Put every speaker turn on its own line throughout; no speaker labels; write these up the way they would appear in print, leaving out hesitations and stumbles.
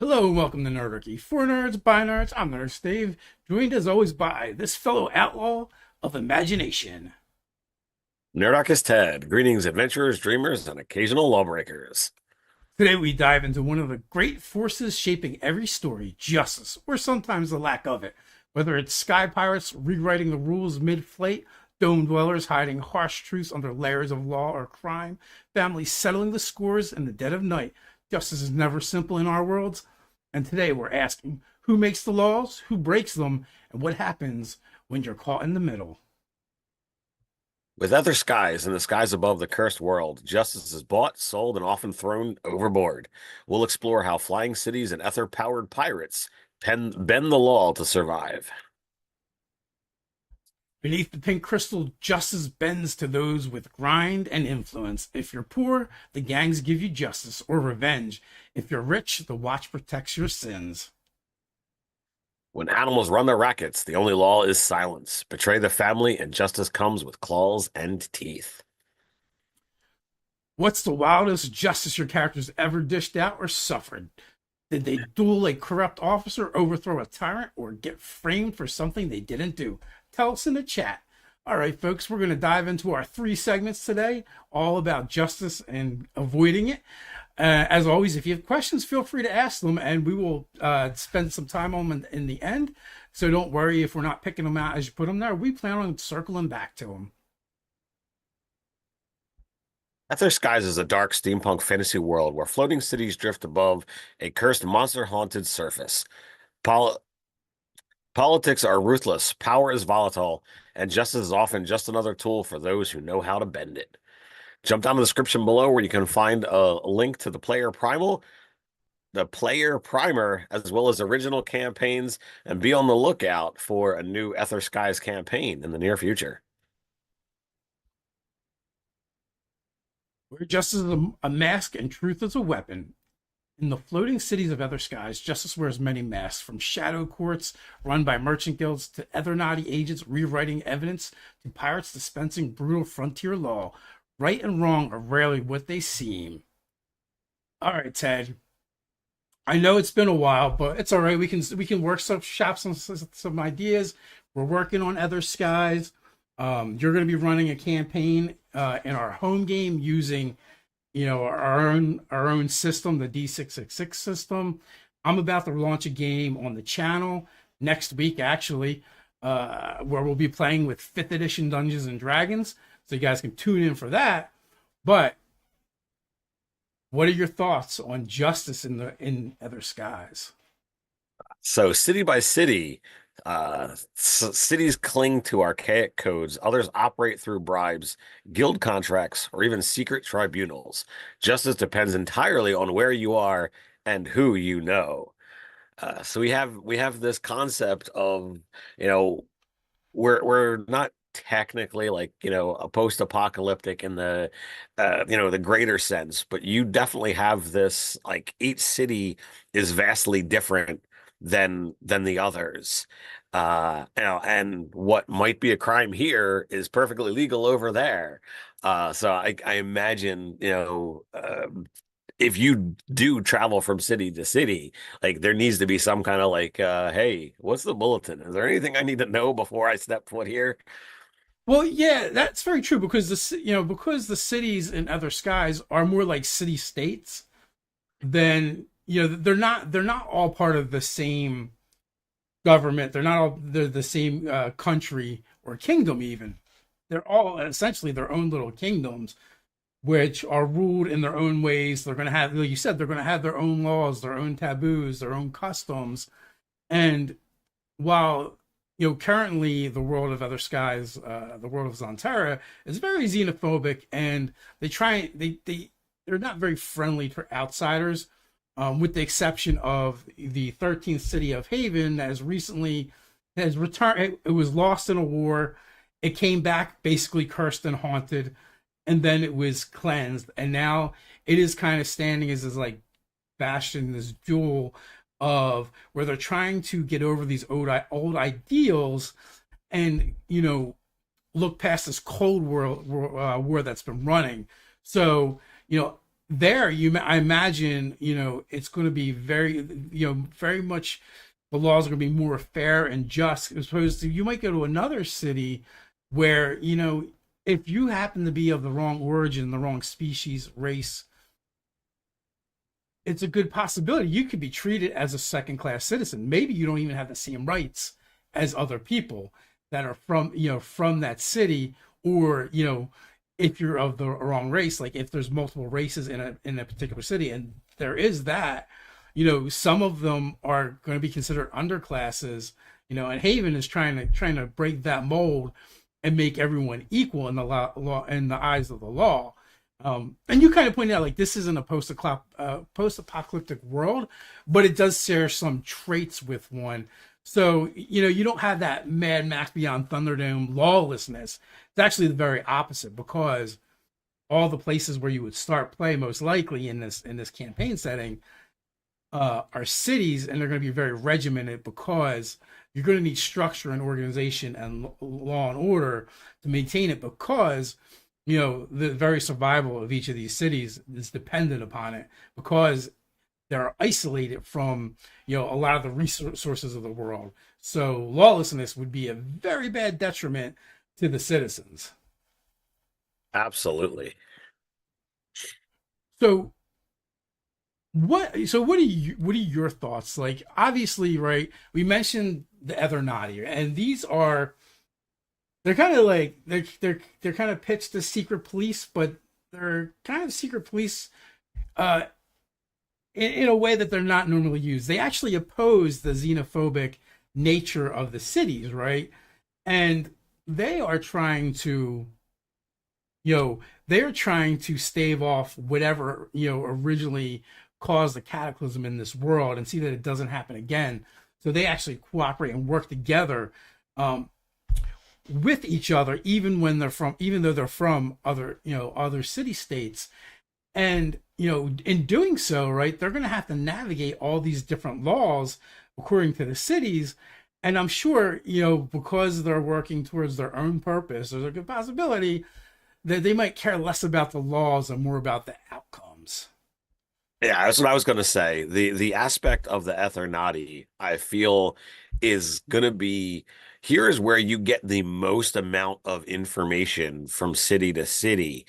Hello and welcome to Nerdarchy. For nerds, by nerds, I'm Nerd Dave, joined as always by this fellow outlaw of imagination.
Nerdarchy Ted. Greetings, adventurers, dreamers, and occasional lawbreakers.
Today we dive into one of the great forces shaping every story, justice, or sometimes the lack of it. Whether it's sky pirates rewriting the rules mid-flight, dome dwellers hiding harsh truths under layers of law or crime, families settling the scores in the dead of night, justice is never simple in our worlds. And today we're asking, who makes the laws, who breaks them, and what happens when you're caught in the middle?
With other skies and the skies above the cursed world, justice is bought, sold, and often thrown overboard. We'll explore how flying cities and ether-powered pirates bend the law to survive.
Beneath the pink crystal, justice bends to those with grind and influence. If you're poor, the gangs give you justice or revenge. If you're rich, the watch protects your sins.
When animals run their rackets, the only law is silence. Betray the family, and justice comes with claws and teeth.
What's the wildest justice your characters ever dished out or suffered? Did they duel a corrupt officer, overthrow a tyrant, or get framed for something they didn't do? Tell us in the chat. All right, folks, we're going to dive into our 3 segments today, all about justice and avoiding it. As always, if you have questions, feel free to ask them, and we will spend some time on them in the end. So don't worry if we're not picking them out as you put them there. We plan on circling back to them.
Aether Skies is a dark steampunk fantasy world where floating cities drift above a cursed monster-haunted surface. Pol Politics are ruthless, power is volatile, and justice is often just another tool for those who know how to bend it. Jump down to the description below where you can find a link to the player primer, as well as original campaigns, and be on the lookout for a new Aether Skies campaign in the near future.
Where justice is a mask and truth is a weapon. In the floating cities of Other Skies, justice wears many masks, from shadow courts run by merchant guilds to Ethernati agents rewriting evidence to pirates dispensing brutal frontier law. Right and wrong are rarely what they seem. All right, Ted. I know it's been a while, but it's all right. We can work shop some ideas. We're working on Other Skies. You're going to be running a campaign in our home game using our own system, the D666 system. I'm about to launch a game on the channel next week, actually, where we'll be playing with 5th edition Dungeons and Dragons, so you guys can tune in for that. But what are your thoughts on justice in Other Skies?
So city by city, cities cling to archaic codes. Others operate through bribes, guild contracts, or even secret tribunals. Justice depends entirely on where you are and who you know. So we have this concept of, you know, we're not technically like, a post-apocalyptic in the the greater sense, but you definitely have this, like, each city is vastly different than the others. And what might be a crime here is perfectly legal over there. So I imagine, if you do travel from city to city, like, there needs to be some kind of, like, hey, what's the bulletin? Is there anything I need to know before I step foot here?
Well, yeah, that's very true because because the cities in Other Skies are more like city states. Then they're not all part of the same government. They're the same country or kingdom even. They're all essentially their own little kingdoms, which are ruled in their own ways. They're going to have, like you said, they're going to have their own laws, their own taboos, their own customs. And while currently the world of Other Skies, the world of Zontera, is very xenophobic, and they're not very friendly to outsiders, with the exception of the 13th city of Haven, that has returned. It was lost in a war. It came back basically cursed and haunted, and then it was cleansed, and now it is kind of standing as this, like, bastion, this jewel of where they're trying to get over these old ideals, and look past this cold war that's been running. So there I imagine, it's going to be very much, the laws are going to be more fair and just, as opposed to, you might go to another city where, if you happen to be of the wrong origin, the wrong species, race, it's a good possibility you could be treated as a second class citizen. Maybe you don't even have the same rights as other people that are from that city, or if you're of the wrong race, like if there's multiple races in a particular city, and there is that, some of them are going to be considered underclasses, and Haven is trying to break that mold and make everyone equal in the law in the eyes of the law. And you kind of pointed out, like, this isn't a post-apocalyptic world, but it does share some traits with one. So, you don't have that Mad Max Beyond Thunderdome lawlessness. It's actually the very opposite, because all the places where you would start play, most likely in this campaign setting, are cities, and they're going to be very regimented, because you're going to need structure and organization and law and order to maintain it, because the very survival of each of these cities is dependent upon it, because they're isolated from a lot of the resources of the world. So lawlessness would be a very bad detriment to the citizens.
Absolutely.
So what are your thoughts? Like, obviously, right, we mentioned the Ether, and these are, they're kind of like, they're kind of pitched as secret police, but they're kind of secret police uh in a way that they're not normally used. They actually oppose the xenophobic nature of the cities, right? And they are trying to, they're trying to stave off whatever, originally caused the cataclysm in this world, and see that it doesn't happen again. So they actually cooperate and work together, with each other, even though they're from other city states. And in doing so, right, they're going to have to navigate all these different laws according to the cities. And I'm sure, because they're working towards their own purpose, there's a good possibility that they might care less about the laws and more about the outcomes.
Yeah, that's what I was going to say. The aspect of the Ethernati, I feel, is going to be, here is where you get the most amount of information from city to city.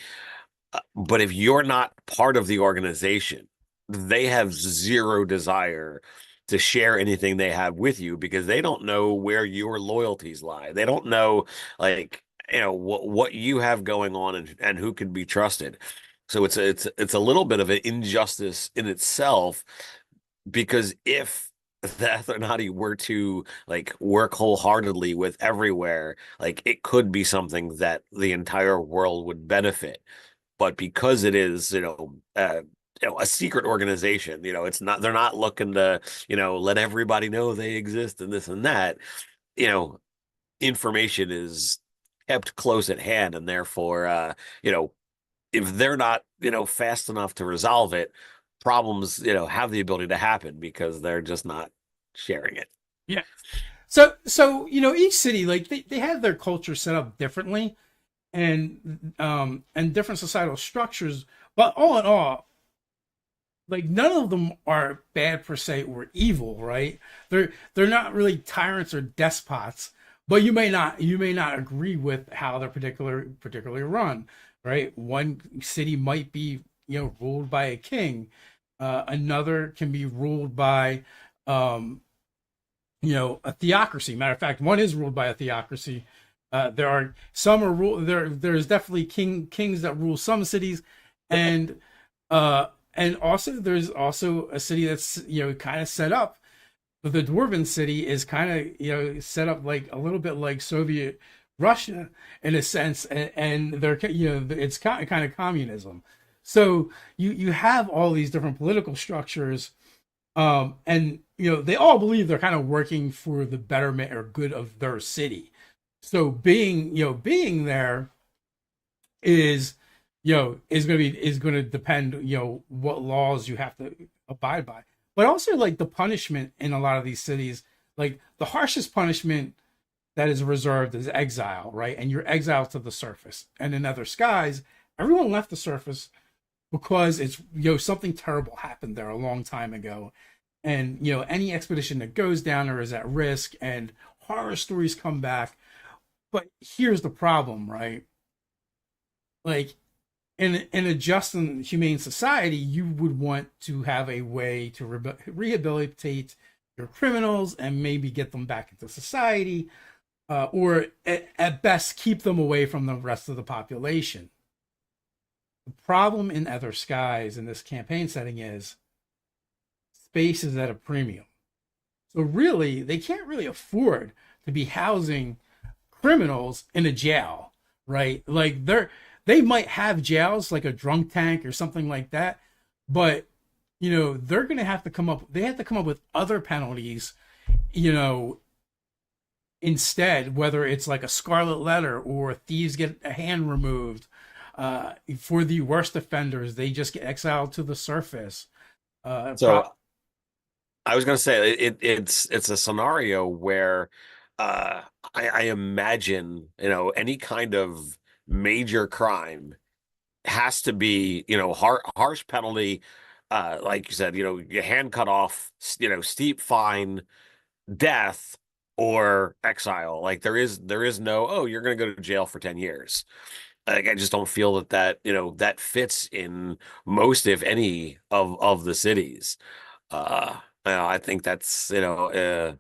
But if you're not part of the organization, they have zero desire to share anything they have with you, because they don't know where your loyalties lie. They don't know, like, what you have going on, and who can be trusted. So it's a little bit of an injustice in itself, because if the Ethernati were to, like, work wholeheartedly with everywhere, like, it could be something that the entire world would benefit. But because it is, a secret organization, it's not, they're not looking to, let everybody know they exist and this and that. You know, information is kept close at hand, and therefore, if they're not, fast enough to resolve it, problems, have the ability to happen because they're just not sharing it.
Yeah. So each city, like, they have their culture set up differently, and different societal structures, but all in all, like, none of them are bad per se or evil, right? They're not really tyrants or despots, but you may not agree with how they're particularly run, right? One city might be, ruled by a king. Another can be ruled by, a theocracy. Matter of fact, one is ruled by a theocracy. There are some are rule there. There's definitely kings that rule some cities, and also there's also a city that's kind of set up. But the Dwarven city is kind of set up like a little bit like Soviet Russia in a sense, and they're it's kind of communism. So you have all these different political structures, and they all believe they're kind of working for the betterment or good of their city. So being there is going to depend what laws you have to abide by, but also, like, the punishment in a lot of these cities, like, the harshest punishment that is reserved is exile, right? And you're exiled to the surface. And in other skies, everyone left the surface, because it's something terrible happened there a long time ago, and any expedition that goes down there is at risk, and horror stories come back. But here's the problem, right? Like, in a just and humane society, you would want to have a way to rehabilitate your criminals and maybe get them back into society, or at best keep them away from the rest of the population. The problem in Other Skies in this campaign setting is space is at a premium. So really, they can't really afford to be housing criminals in a jail, right? Like they might have jails like a drunk tank or something like that, but they're going to have to they have to come up with other penalties, you know, instead, whether it's like a scarlet letter or thieves get a hand removed. For the worst offenders, they just get exiled to the surface.
So I was going to say it's a scenario where I imagine any kind of major crime has to be harsh penalty, like you said, your hand cut off, steep fine, death, or exile. Like there is no, oh, you're going to go to jail for 10 years. Like I just don't feel that fits in most, if any, of the cities. I think that's a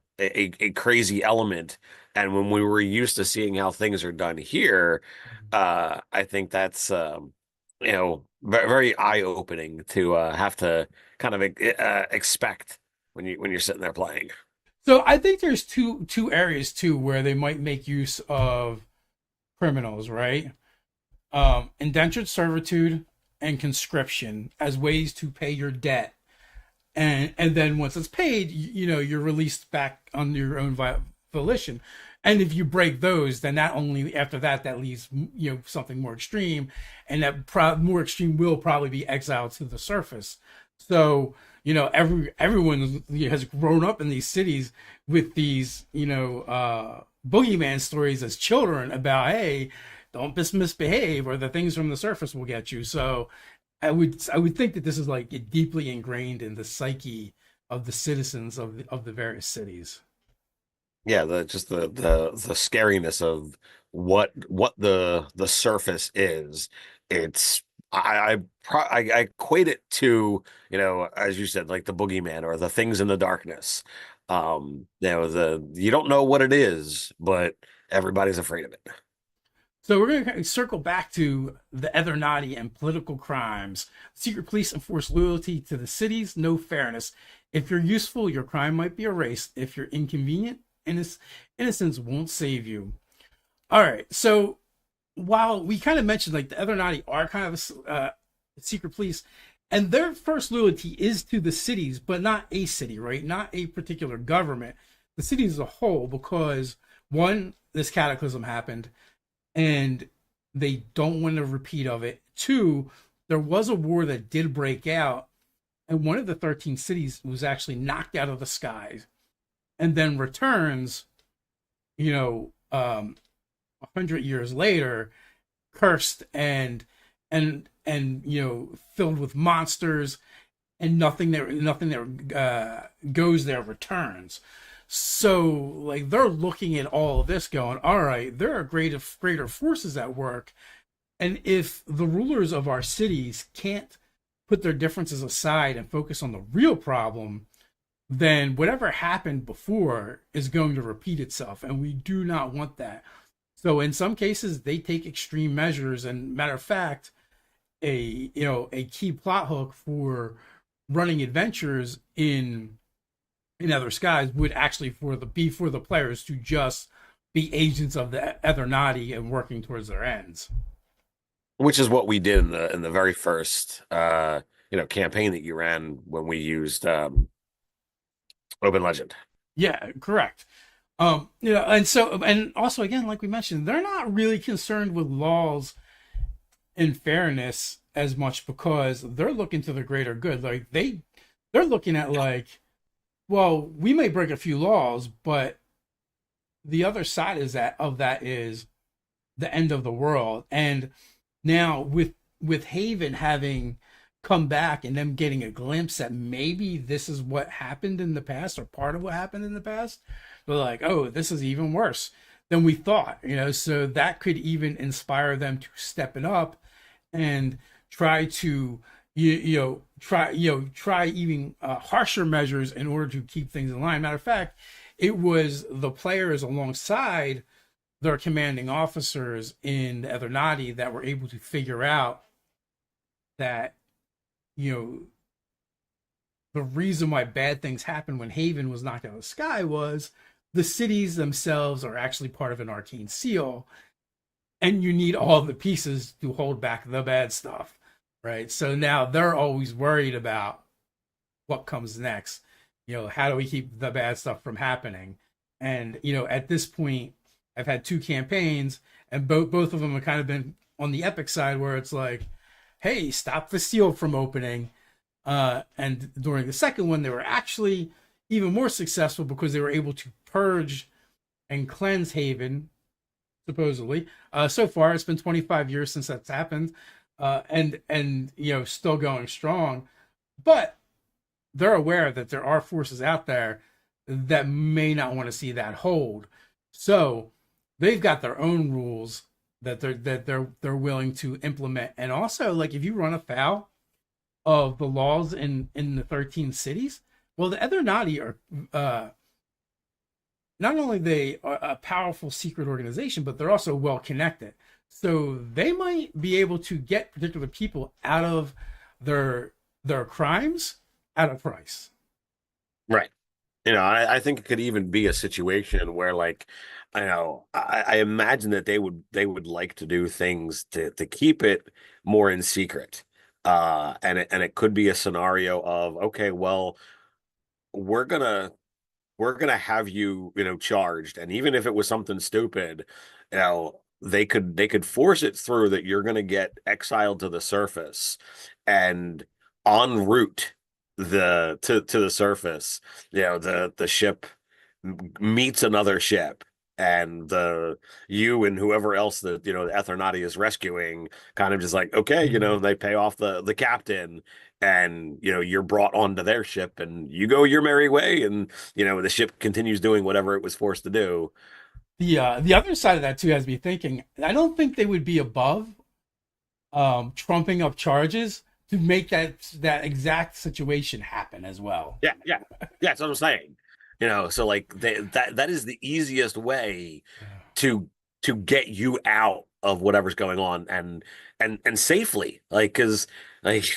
crazy element. And when we were used to seeing how things are done here, I think that's very eye-opening to have to kind of expect when you're sitting there playing.
So I think there's two areas too where they might make use of criminals, right? Indentured servitude and conscription as ways to pay your debt, and then once it's paid, you're released back on your own volition. And if you break those, then not only after that, that leaves something more extreme, and that more extreme will probably be exiled to the surface. So everyone has grown up in these cities with these boogeyman stories as children about, hey, don't misbehave or the things from the surface will get you. So I would think that this is like deeply ingrained in the psyche of the citizens of the various cities.
Yeah, the scariness of what the surface is. It's I equate it to, as you said, like the boogeyman or the things in the darkness. You don't know what it is, but everybody's afraid of it.
So we're going to circle back to the Ethernati and political crimes. Secret police enforce loyalty to the cities, no fairness. If you're useful, your crime might be erased. If you're inconvenient, innocence won't save you. All right. So while we kind of mentioned like the Ethernati are kind of secret police, and their first loyalty is to the cities, but not a city, right? Not a particular government, the city as a whole, because one, this cataclysm happened and they don't want a repeat of it. Two, there was a war that did break out, and one of the 13 cities was actually knocked out of the skies and then returns, 100 years later, cursed and filled with monsters, and nothing that goes there returns. So like they're looking at all of this going, all right, there are greater forces at work, and if the rulers of our cities can't put their differences aside and focus on the real problem, then whatever happened before is going to repeat itself, and we do not want that. So in some cases they take extreme measures, and matter of fact, a key plot hook for running adventures in Other Skies would actually be for the players to just be agents of the Ethernati and working towards their ends.
Which is what we did in the very first campaign that you ran when we used Open Legend.
Yeah, correct. And also again, like we mentioned, they're not really concerned with laws and fairness as much because they're looking to the greater good. Like they're looking at like, well, we may break a few laws, but the other side of that is the end of the world. And now with Haven having come back and them getting a glimpse that maybe this is what happened in the past or part of what happened in the past. They're like, oh, this is even worse than we thought, so that could even inspire them to step it up and try to try even harsher measures in order to keep things in line. Matter of fact, it was the players alongside their commanding officers in the Ethernati that were able to figure out that you know the reason why bad things happened when Haven was knocked out of the sky was the cities themselves are actually part of an arcane seal, and you need all the pieces to hold back the bad stuff, right? So now they're always worried about what comes next. How do we keep the bad stuff from happening? And at this point, I've had two campaigns, and both of them have kind of been on the epic side, where it's like, hey, stop the seal from opening. And during the second one, they were actually even more successful because they were able to purge and cleanse Haven, supposedly. So far, it's been 25 years since that's happened, and still going strong. But they're aware that there are forces out there that may not want to see that hold. So they've got their own rules that they're willing to implement. And also, like, if you run afoul of the laws in the 13 cities, well, the Ethernati are not only they are a powerful secret organization, but they're also well connected. So they might be able to get particular people out of their crimes at a price.
Right. I think it could even be a situation where, like, I imagine that they would like to do things to keep it more in secret. And it could be a scenario of, okay, well, we're gonna have you, charged, and even if it was something stupid, they could force it through that you're gonna get exiled to the surface, and en route to the surface, the ship meets another ship, and you and whoever else that the Ethernati is rescuing kind of just like, okay, they pay off the captain, and you're brought onto their ship, and you go your merry way, and the ship continues doing whatever it was forced to do.
The other side of that too has me thinking. I don't think they would be above trumping up charges to make that exact situation happen as well.
Yeah, yeah, yeah. That's what I'm saying. So like that is the easiest way to get you out of whatever's going on, and safely, like, because like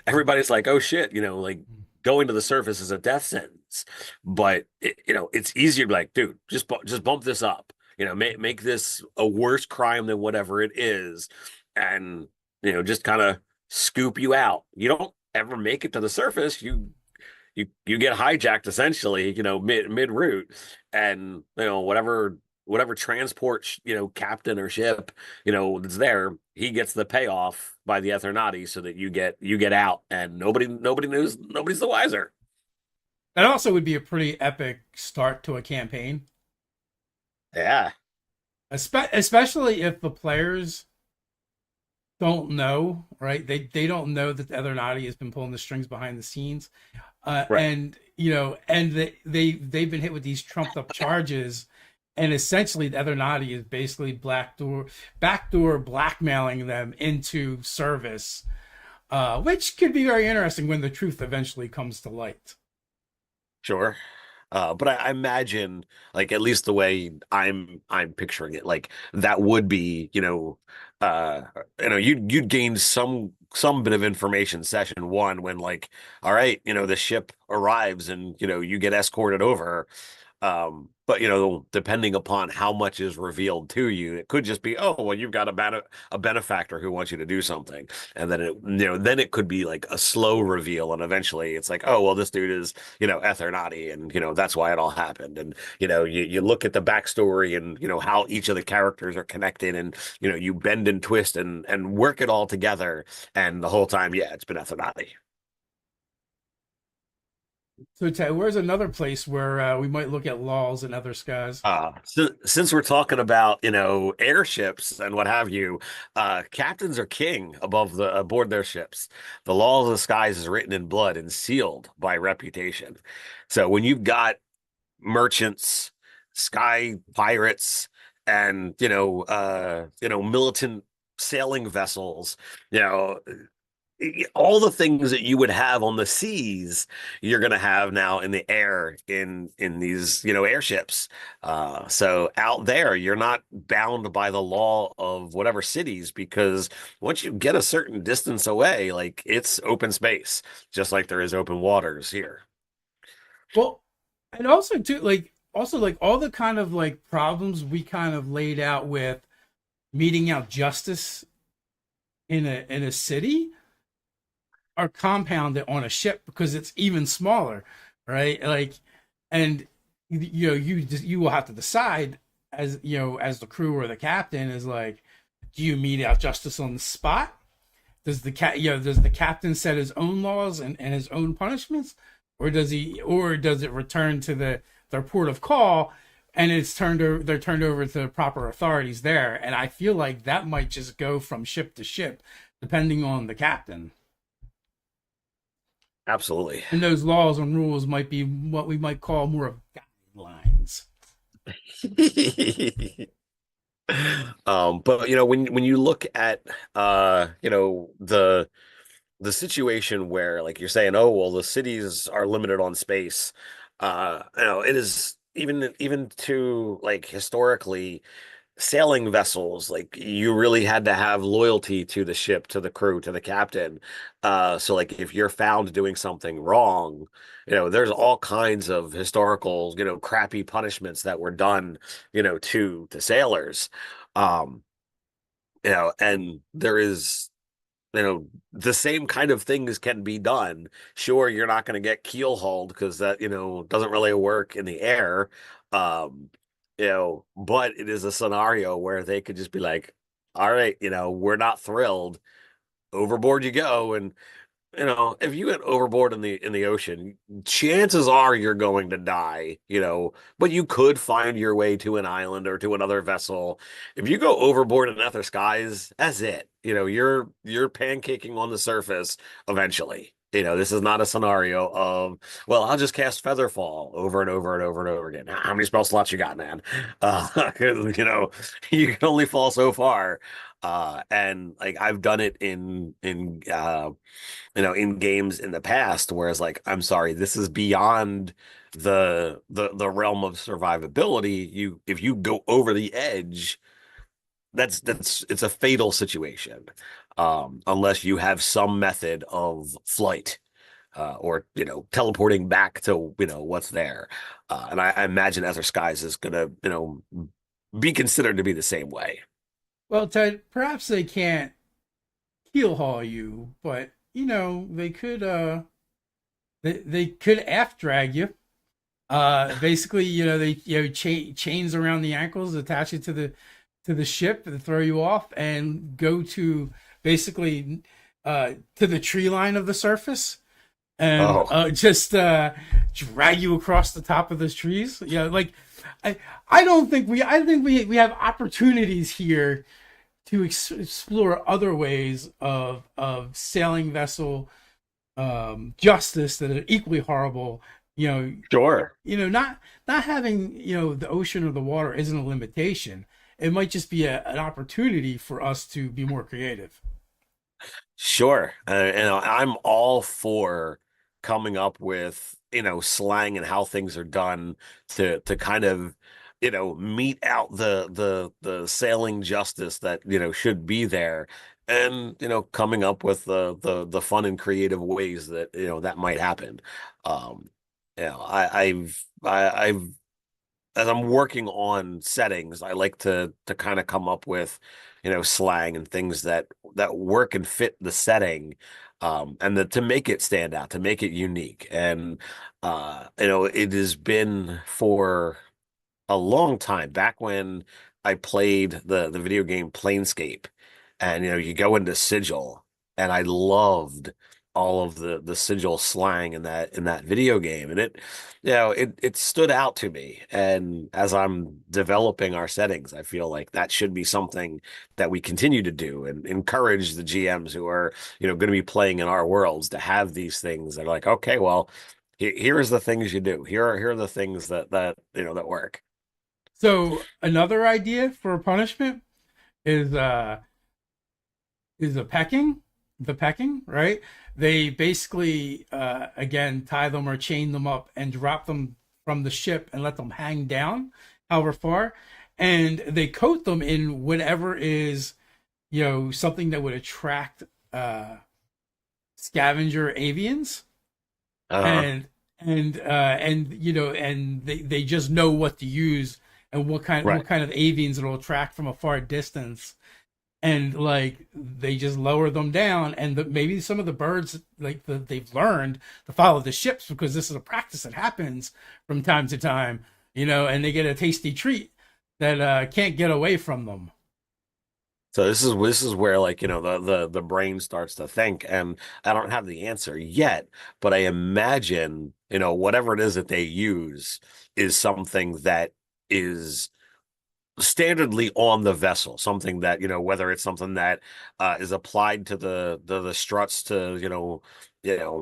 everybody's like, oh shit, like going to the surface is a death sentence, but it's easier to be like, dude, just bump this up, make this a worse crime than whatever it is, and just kind of scoop you out. You don't ever make it to the surface. You get hijacked essentially, mid route, and whatever transport captain or ship that's there, he gets the payoff by the Ethernati, so that you get out, and nobody knows, nobody's the wiser.
That also would be a pretty epic start to a campaign,
Yeah,
especially if the players don't know, right? They don't know that the other Naughty has been pulling the strings behind the scenes,
right.
and they've been hit with these trumped up charges, and essentially the other Naughty is basically backdoor blackmailing them into service, which could be very interesting when the truth eventually comes to light.
Sure. But I imagine, like, at least the way I'm picturing it, like, that would be, you'd gain some bit of information session one, when, like, all right, the ship arrives, and you get escorted over. But depending upon how much is revealed to you, it could just be, oh, well, you've got a benefactor who wants you to do something, and then it could be like a slow reveal, and eventually it's like, oh, well, this dude is Ethernati, and that's why it all happened, and you look at the backstory, and how each of the characters are connected, and you bend and twist and work it all together, and the whole time, yeah, it's been Ethernati.
So, Ted, where's another place where we might look at laws and other skies?
Since we're talking about, airships and what have you, captains are king above the aboard their ships. The law of the skies is written in blood and sealed by reputation. So when you've got merchants, sky pirates, and militant sailing vessels, you know, all the things that you would have on the seas, you're going to have now in the air in these, airships. So out there, you're not bound by the law of whatever cities because once you get a certain distance away, like it's open space, just like there is open waters here.
Well, and also too, like all the kind of like problems we kind of laid out with meeting out justice in a city are compounded on a ship because it's even smaller, right? Like, and you will have to decide as as the crew or the captain is like, do you mete out justice on the spot? Does the captain set his own laws and his own punishments, or does it return to their port of call and they're turned over to proper authorities there? And I feel like that might just go from ship to ship depending on the captain.
Absolutely.
And those laws and rules might be what we might call more of guidelines.
But when you look at the situation where like you're saying, oh well, the cities are limited on space. It is even to like historically sailing vessels, like you really had to have loyalty to the ship, to the crew, to the captain. So like if you're found doing something wrong, there's all kinds of historical, crappy punishments that were done, to sailors. Um, and there is the same kind of things can be done. Sure, you're not going to get keel hauled because that, doesn't really work in the air. Um, but it is a scenario where they could just be like, all right, we're not thrilled. Overboard you go. And if you get overboard in the ocean, chances are you're going to die, but you could find your way to an island or to another vessel. If you go overboard in Nether skies, that's it. You're pancaking on the surface eventually. This is not a scenario of, well, I'll just cast Featherfall over and over and over and over again. How many spell slots you got, man? 'Cause, you can only fall so far. And like I've done it in games in the past, whereas like, I'm sorry, this is beyond the realm of survivability. If you go over the edge, that's it's a fatal situation. Unless you have some method of flight. Or teleporting back to what's there, and I imagine Ether Skies is gonna be considered to be the same way.
Well, Ted, perhaps they can't keel haul you, but they could aft drag you. Basically, they chains around the ankles, attach you to the ship, and throw you off, and go to basically to the tree line of the surface, and
Oh,
just drag you across the top of those trees. Yeah, like I I don't think I think we have opportunities here to explore other ways of sailing vessel justice that are equally horrible. You know,
sure.
not having the ocean or the water isn't a limitation. It might just be an opportunity for us to be more creative.
Sure. I'm all for coming up with, slang and how things are done to kind of, mete out the sailing justice that, should be there. And, coming up with the fun and creative ways that, that might happen. Um, I've as I'm working on settings, I like to kind of come up with, slang and things that work and fit the setting, and to make it stand out, to make it unique. And it has been for a long time back when I played the video game Planescape, and you go into Sigil, and I loved all of the sigil slang in that video game, and it, it stood out to me. And as I'm developing our settings, I feel like that should be something that we continue to do and encourage the GMs who are, going to be playing in our worlds to have these things. They're like, okay, well, here is the things you do. Here are the things that work.
So another idea for punishment is the pecking, right? They basically again tie them or chain them up and drop them from the ship and let them hang down however far, and they coat them in whatever is, something that would attract scavenger avians,
Uh-huh.
and and they just know what to use and
Right.
what kind of avians it'll attract from a far distance, and like they just lower them down, and maybe some of the birds they've learned to follow the ships because this is a practice that happens from time to time, and they get a tasty treat that can't get away from them.
So this is where, like, the brain starts to think, and I don't have the answer yet, but I imagine, whatever it is that they use is something that is standardly on the vessel, something that, whether it's something that is applied to the struts to,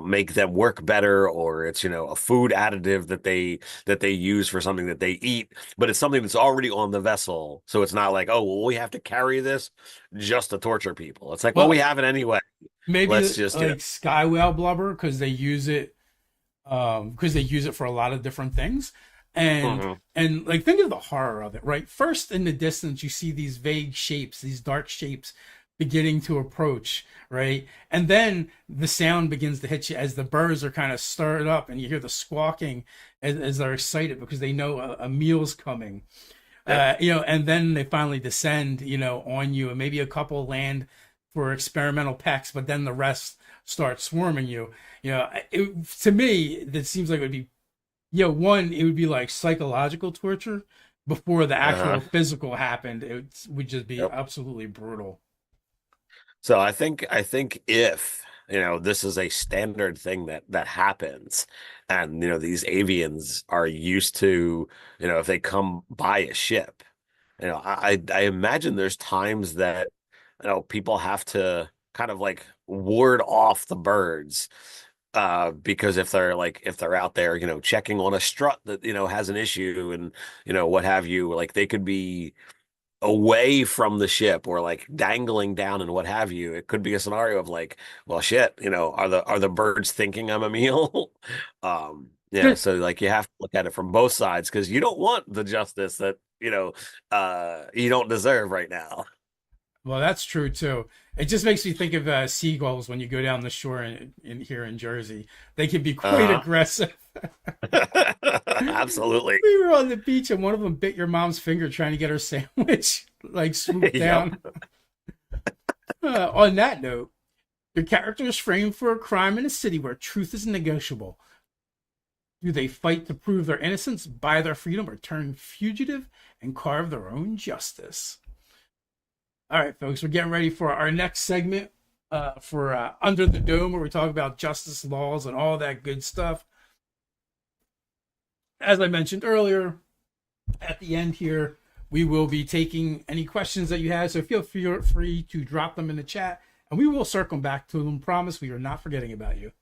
make them work better, or it's, a food additive that they use for something that they eat, but it's something that's already on the vessel. So it's not like, oh, well, we have to carry this just to torture people. It's like, well, we
Well,
have it anyway. Let's
maybe
just,
like sky whale blubber because they use it, because they use it for a lot of different things, and
Mhm.
like think of the horror of it, right? First, in the distance you see these vague shapes, these dark shapes beginning to approach, right? And then the sound begins to hit you as the birds are kind of stirred up, and you hear the squawking as they're excited because they know a meal's coming.
Yep.
And then they finally descend, on you, and maybe a couple land for experimental pecks, but then the rest start swarming you. To me, it seems like it would be, one, it would be like psychological torture before the actual
Uh-huh.
physical happened. It would just be
Yep.
absolutely brutal.
So I think if, this is a standard thing that happens, and, these avians are used to, if they come by a ship, I imagine there's times that, people have to kind of like ward off the birds, because if they're out there, checking on a strut that, has an issue, and, what have you, like they could be away from the ship or like dangling down and what have you. It could be a scenario of like, well, shit, are the birds thinking I'm a meal? So like you have to look at it from both sides, because you don't want the justice that, you don't deserve right now.
Well, that's true too. It just makes me think of seagulls when you go down the shore in here in Jersey. They can be quite
Uh-huh.
aggressive.
Absolutely.
We were on the beach and one of them bit your mom's finger trying to get her sandwich, like swooped
Yep.
down. On that note, your character is framed for a crime in a city where truth is negotiable. Do they fight to prove their innocence, buy their freedom, or turn fugitive and carve their own justice? All right, folks, we're getting ready for our next segment for Under the Dome, where we talk about justice, laws, and all that good stuff. As I mentioned earlier, at the end here, we will be taking any questions that you have, so feel free to drop them in the chat, and we will circle back to them. Promise we are not forgetting about you.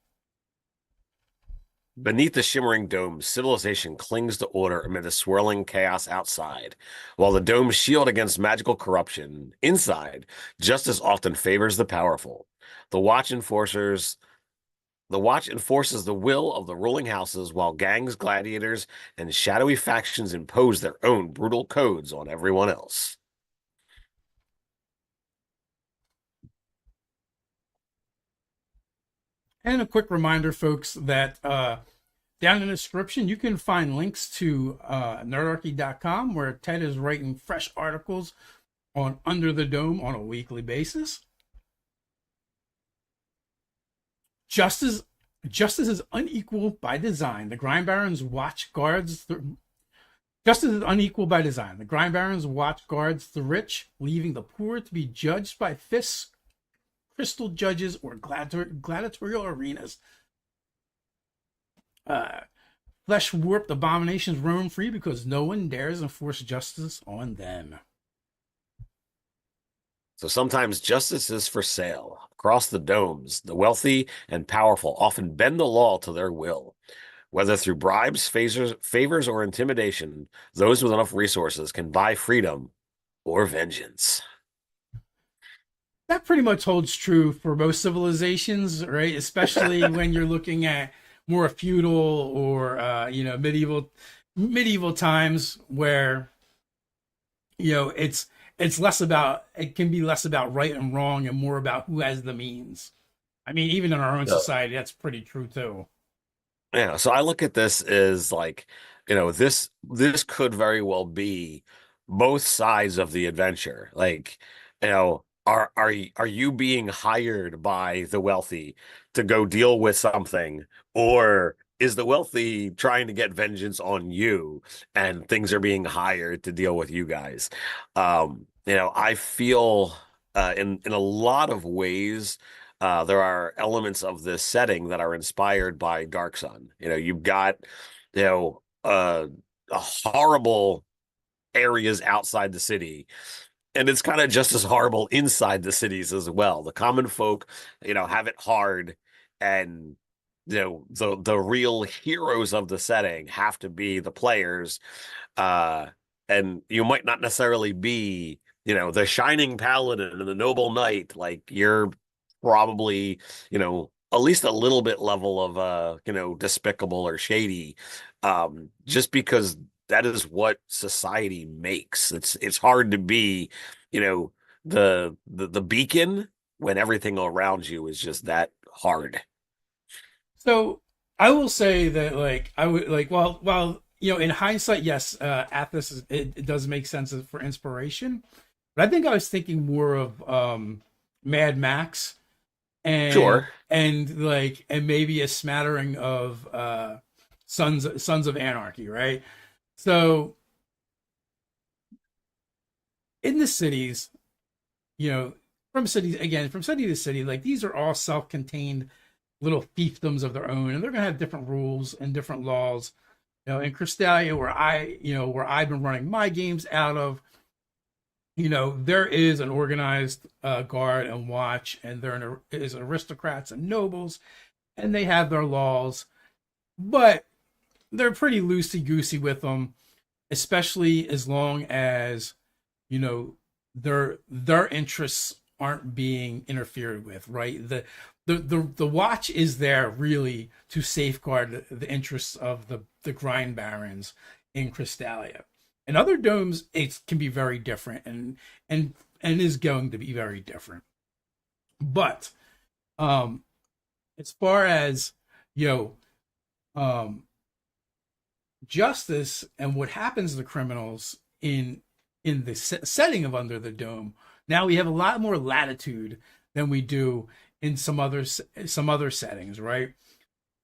Beneath the shimmering dome, civilization clings to order amid the swirling chaos outside. While the domes shield against magical corruption, inside, justice often favors the powerful. The Watch enforcers the Watch enforces the will of the ruling houses, while gangs, gladiators, and shadowy factions impose their own brutal codes on everyone else.
And a quick reminder, folks, that down in the description, you can find links to nerdarchy.com, where Ted is writing fresh articles on Under the Dome on a weekly basis. Justice Justice is unequal by design. The Grime Barons watch guards. Justice is unequal by design. The Grime Barons watch guards the rich, leaving the poor to be judged by fists crystal judges, or gladiatorial arenas. Uh, Flesh warped abominations roam free because no one dares enforce justice on them.
So sometimes justice is for sale. Across the domes, the wealthy and powerful often bend the law to their will. Whether through bribes, favors, or intimidation, those with enough resources can buy freedom or vengeance.
That pretty much holds true for most civilizations, right? Especially when you're looking at more feudal or medieval times where it's less about, it can be less about right and wrong and more about who has the means. I mean, even in our own
Yeah.
society, that's pretty true too.
Yeah, so I look at this as like, this could very well be both sides of the adventure. Like, are you being hired by the wealthy to go deal with something, or is the wealthy trying to get vengeance on you and things are being hired to deal with you guys? I feel in a lot of ways there are elements of this setting that are inspired by Dark Sun. You've got, you know, uh, a horrible areas outside the city, and it's kind of just as horrible inside the cities as well. The common folk, have it hard, and the real heroes of the setting have to be the players. Uh, and you might not necessarily be, the shining paladin and the noble knight. Like you're probably, at least a little bit level of despicable or shady. Just because that is what society makes. It's hard to be, you know, the beacon when everything around you is just that hard.
So I will say that, like, I would like, while in hindsight, yes, Athos it does make sense for inspiration, but I think I was thinking more of Mad Max
Sure.
and maybe a smattering of Sons of Anarchy, right? So in the cities, you know, from city to city, like these are all self-contained little fiefdoms of their own, and they're gonna have different rules and different laws. In Cristalia, where I've been running my games out of, there is an organized guard and watch, and there is aristocrats and nobles, and they have their laws, but they're pretty loosey goosey with them, especially as long as you know their interests aren't being interfered with, right? The watch is there really to safeguard the interests of the grind barons in Cristalia. In other domes, it can be very different, and is going to be very different. But um, as far as you know, um, justice and what happens to criminals in the setting of Under the Dome, now we have a lot more latitude than we do in some other settings, right?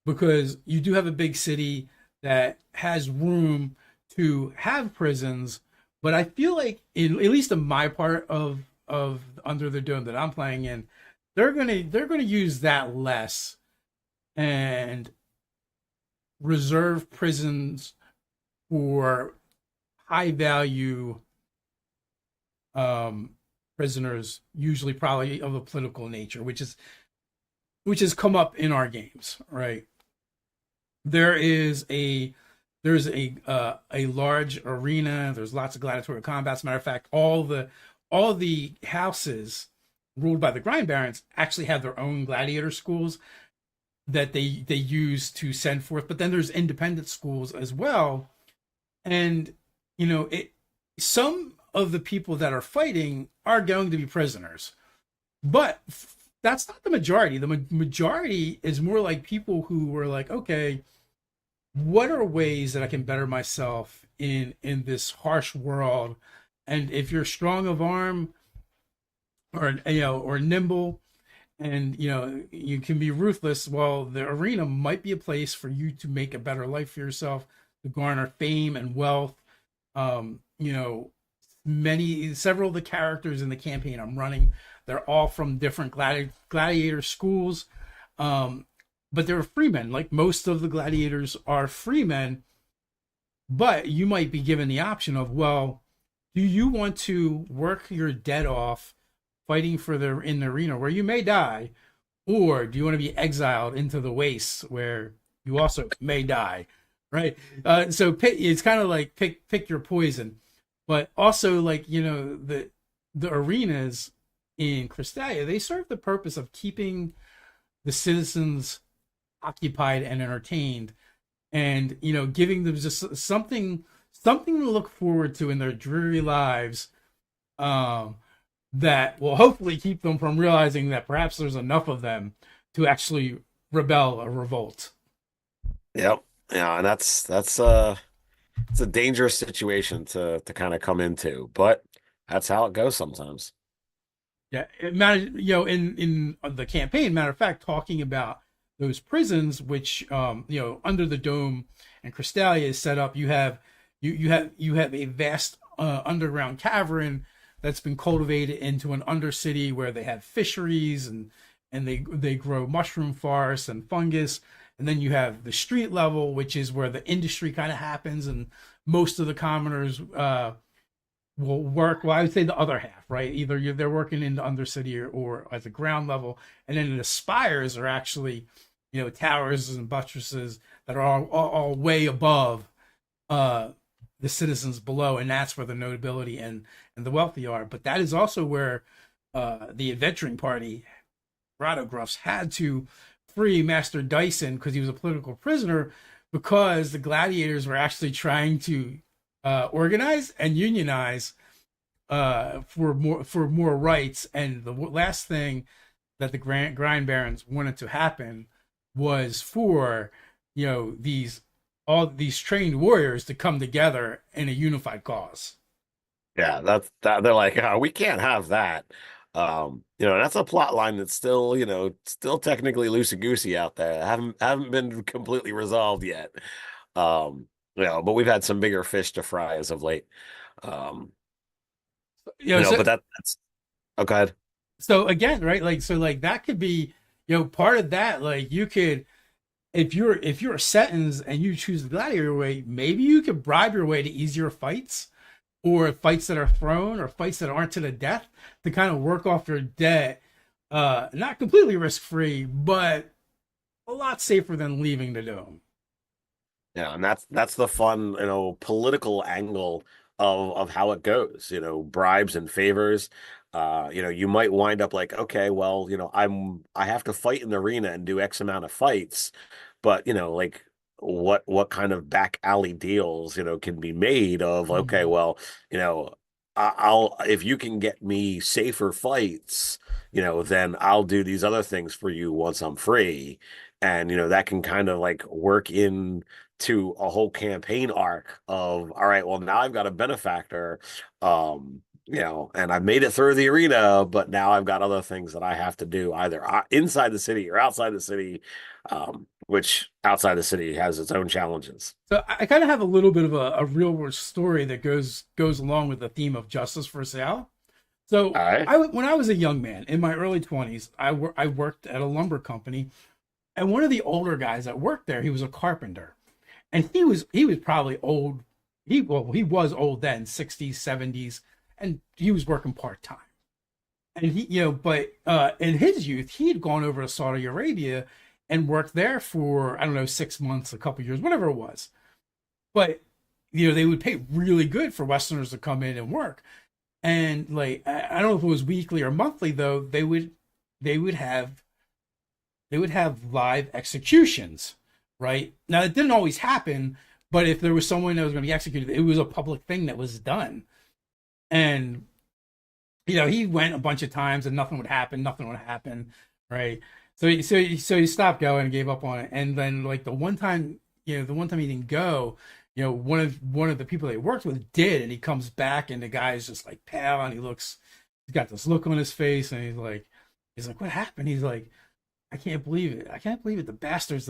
Because you do have a big city that has room to have prisons, but I feel like at least in my part of Under the Dome that I'm playing in, they're gonna use that less and reserve prisons for high value um, prisoners, usually probably of a political nature, which has come up in our games, right? There is a large arena. There's lots of gladiatorial combat. As a matter of fact, all the houses ruled by the Grind Barons actually have their own gladiator schools that they use to send forth. But then there's independent schools as well, and it some of the people that are fighting are going to be prisoners, but that's not the majority. The majority is more like people who were like, okay, what are ways that I can better myself in this harsh world? And if you're strong of arm or nimble, and you can be ruthless, well, the arena might be a place for you to make a better life for yourself, to garner fame and wealth. um you know Several of the characters in the campaign I'm running, They're all from different gladiator schools. Um, but they're freemen. Like most of the gladiators are freemen, but you might be given the option of, well, do you want to work your dead off fighting for the in the arena where you may die, or do you want to be exiled into the wastes where you also may die, right? So it's kind of like pick your poison, but also like the arenas in Crystallia, they serve the purpose of keeping the citizens occupied and entertained, and giving them just something to look forward to in their dreary lives, um, that will hopefully keep them from realizing that perhaps there's enough of them to actually rebel or revolt.
Yep. Yeah, and it's a dangerous situation to kind of come into, but that's how it goes sometimes.
Yeah, it matters. In the campaign, matter of fact, talking about those prisons, which under the dome and Crystallia is set up, you have a vast underground cavern that's been cultivated into an undercity where they have fisheries, and they grow mushroom forests and fungus. And then you have the street level, which is where the industry kind of happens, and most of the commoners will work. Well, I would say the other half, right? Either they're working in the undercity, or at the ground level, and then the spires are actually, towers and buttresses that are all way above uh, the citizens below, and that's where the notability and the wealthy are. But that is also where the adventuring party, Radogruffs, had to free Master Dyson because he was a political prisoner, because the gladiators were actually trying to organize and unionize for more rights. And the last thing that the grind barons wanted to happen was for these all these trained warriors to come together in a unified cause.
Yeah, that they're like, oh, we can't have that. That's a plot line that's still, still technically loosey goosey out there. Haven't been completely resolved yet. But we've had some bigger fish to fry as of late. Um,
So
but that's okay.
so again, right? Like that could be part of that. Like you could, if you're sentenced and you choose the gladiator way, maybe you could bribe your way to easier fights, or fights that are thrown, or fights that aren't to the death, to kind of work off your debt. Not completely risk free, but a lot safer than leaving the dome.
Yeah, and that's the fun, political angle of how it goes, bribes and favors. You might wind up like, okay, well, I have to fight in the arena and do X amount of fights, but like what kind of back alley deals, can be made of, okay,
Mhm.
well, I'll if you can get me safer fights, then I'll do these other things for you once I'm free. And that can kind of like work in to a whole campaign arc of, all right, well, now I've got a benefactor, and I've made it through the arena, but now I've got other things that I have to do either inside the city or outside the city, which outside the city has its own challenges.
So I kind of have a little bit of a real world story that goes along with the theme of justice for sale. So
All right.
when I was a young man in my early 20s, I worked at a lumber company, and one of the older guys that worked there, he was a carpenter, and he was probably old. He was old then, 60s, 70s, and he was working part time. And but in his youth, he had gone over to Saudi Arabia and worked there for, I don't know, 6 months, a couple years, whatever it was. But they would pay really good for Westerners to come in and work. And like, I don't know if it was weekly or monthly though. They would have live executions, right? Now it didn't always happen, but if there was someone that was going to be executed, it was a public thing that was done. And he went a bunch of times and nothing would happen, right? So he stopped going and gave up on it. And then like the one time he didn't go, one of the people they worked with did, and he comes back and the guy's just like pale, and he's got this look on his face, and he's like, what happened? He's like, I can't believe it. I can't believe it. The bastards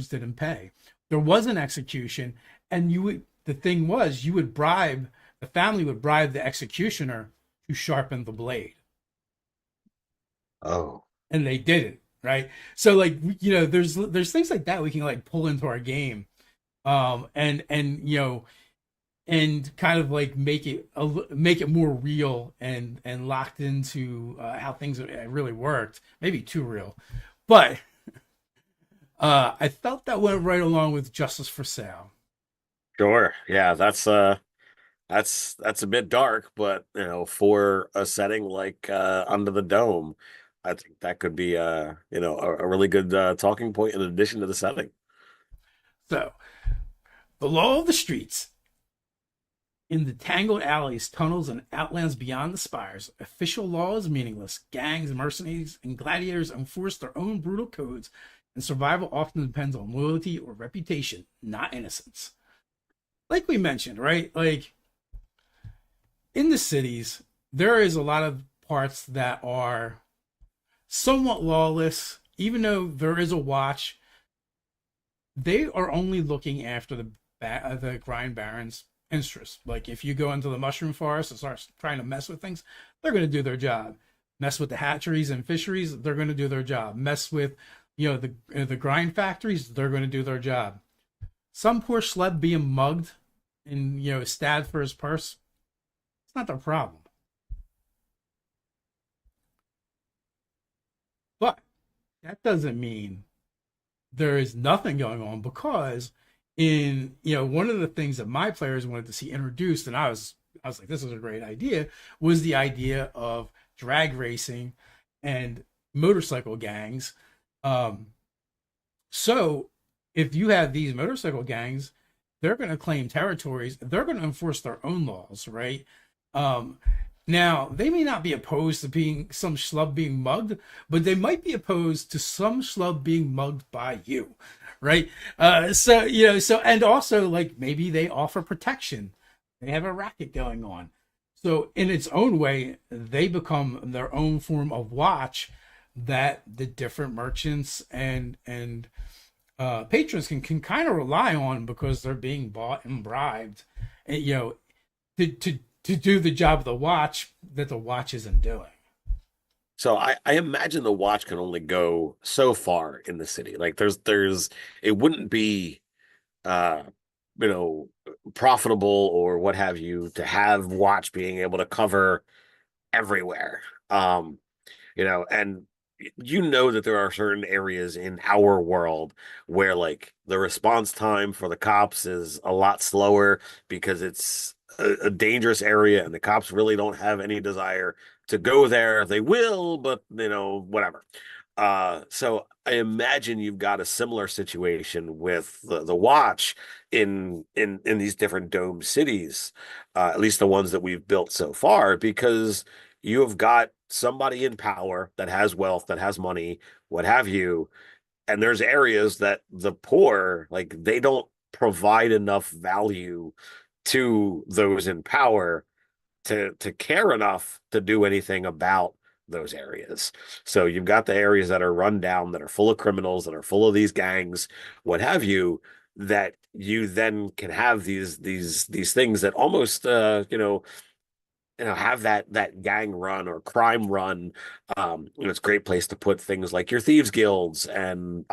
didn't pay. There was an execution, and the thing was, the family would bribe the executioner to sharpen the blade.
Oh,
and they didn't, right? So like there's things like that we can like pull into our game, and and kind of like make it more real and locked into how things really worked. Maybe too real, but I felt that went right along with Justice for Sale.
sure. Yeah, that's a bit dark, but for a setting like Under the Dome, I think that could be a really good talking point in addition to the setting.
So the law of the streets. In the tangled alleys, tunnels, and outlands beyond the spires, official law is meaningless. Gangs, mercenaries, and gladiators enforce their own brutal codes, and survival often depends on loyalty or reputation, not innocence. Like we mentioned, right? Like in the cities, there is a lot of parts that are somewhat lawless, even though there is a watch. They are only looking after the grind barons' interests. Like if you go into the mushroom forest and start trying to mess with things, they're going to do their job. Mess with the hatcheries and fisheries, they're going to do their job. Mess with the grind factories, they're going to do their job. Some poor schleb being mugged and stabbed for his purse, it's not their problem. But that doesn't mean there is nothing going on, because in one of the things that my players wanted to see introduced, and I was like, this is a great idea, was the idea of drag racing and motorcycle gangs. um so if you have these motorcycle gangs, they're going to claim territories, they're going to enforce their own laws, right? um Now, they may not be opposed to being some schlub being mugged, but they might be opposed to some schlub being mugged by you, right? And also, like, maybe they offer protection. They have a racket going on. So, in its own way, they become their own form of watch that the different merchants and patrons can kind of rely on, because they're being bought and bribed, and, to do the job of the watch that the watch isn't doing.
So I imagine the watch can only go so far in the city. Like there's it wouldn't be uh you know profitable or what have you to have watch being able to cover everywhere. And that there are certain areas in our world where like the response time for the cops is a lot slower because it's a dangerous area and the cops really don't have any desire to go there. They will, but whatever. So I imagine you've got a similar situation with the watch in these different dome cities, at least the ones that we've built so far, because you have got somebody in power that has wealth, that has money, what have you, and there's areas that the poor, like, they don't provide enough value to those in power to care enough to do anything about those areas. So you've got the areas that are run down, that are full of criminals, that are full of these gangs, what have you, that you then can have these things that almost have that gang run or crime run. It's a great place to put things like your thieves guilds and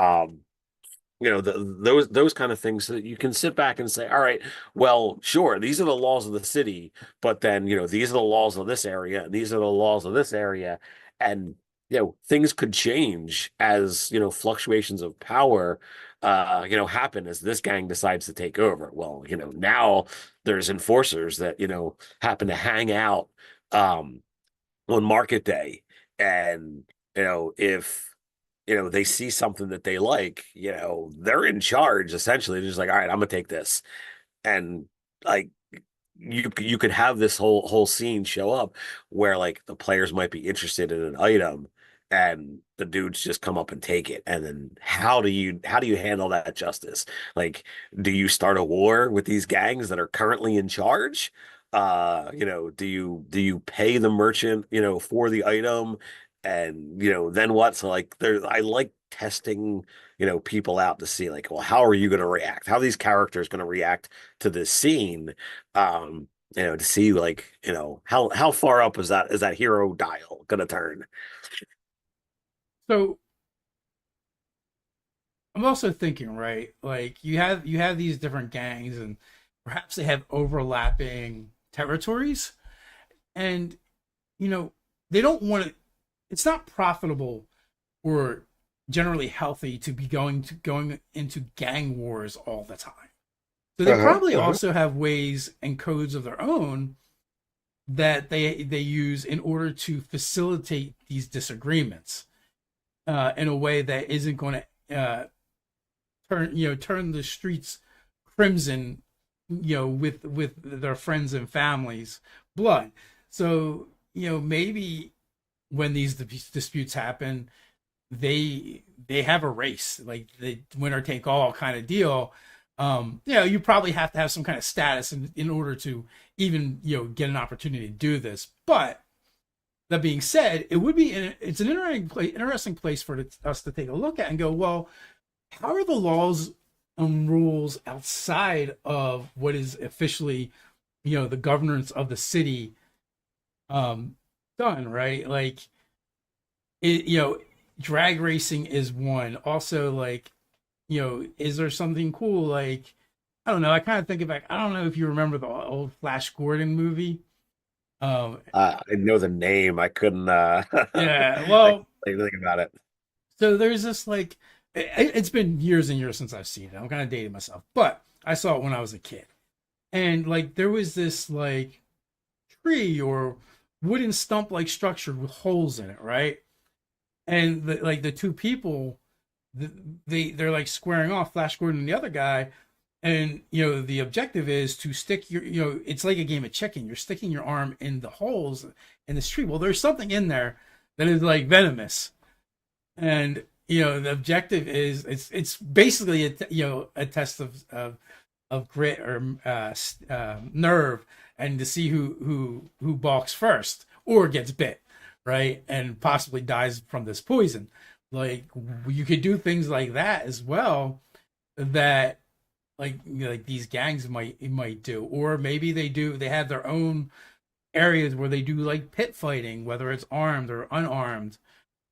those kind of things, so that you can sit back and say, all right, well, sure, these are the laws of the city, but then these are the laws of this area, and these are the laws of this area, and things could change as fluctuations of power happen as this gang decides to take over. Well, now there's enforcers that happen to hang out um on market day, and if they see something that they like, they're in charge essentially. They're just like, all right, I'm gonna take this. And like you could have this whole scene show up where like the players might be interested in an item and the dudes just come up and take it. And then how do you handle that justice? Like, do you start a war with these gangs that are currently in charge? Do you pay the merchant, for the item? And then what? So like I like testing, people out to see like, well, how are you going to react? How are these characters going to react to this scene? To see like, how far up is that hero dial gonna turn?
So I'm also thinking, right? Like you have these different gangs, and perhaps they have overlapping territories, and you know they don't want to. It's not profitable or generally healthy to be going into gang wars all the time. So they
Uh-huh,
probably
uh-huh.
also have ways and codes of their own that they use in order to facilitate these disagreements in a way that isn't going to turn the streets crimson, with their friends and families blood. So maybe when these disputes happen, they have a race, like the winner take all kind of deal. You probably have to have some kind of status in order to even get an opportunity to do this. But that being said, it's an interesting place for us to take a look at and go, well, how are the laws and rules outside of what is officially the governance of the city done, right? Like it, drag racing is one. Also, like, is there something cool? Like, I don't know. I kind of think about, I don't know if you remember the old Flash Gordon movie. Um,
I know the name. I couldn't
yeah,
I
well,
couldn't think about it.
so there's this like, it's been years and years since I've seen it. I'm kind of dating myself, but I saw it when I was a kid. And like, there was this like tree or wooden stump like structure with holes in it, right? And the two people, they're like squaring off, Flash Gordon and the other guy, and the objective is to stick it's like a game of chicken. You're sticking your arm in the holes in this tree. Well, there's something in there that is like venomous, and the objective is it's basically a test of grit or nerve, and to see who balks first or gets bit, right, and possibly dies from this poison. Like, you could do things like that as well, that like these gangs might do, or maybe they have their own areas where they do like pit fighting, whether it's armed or unarmed.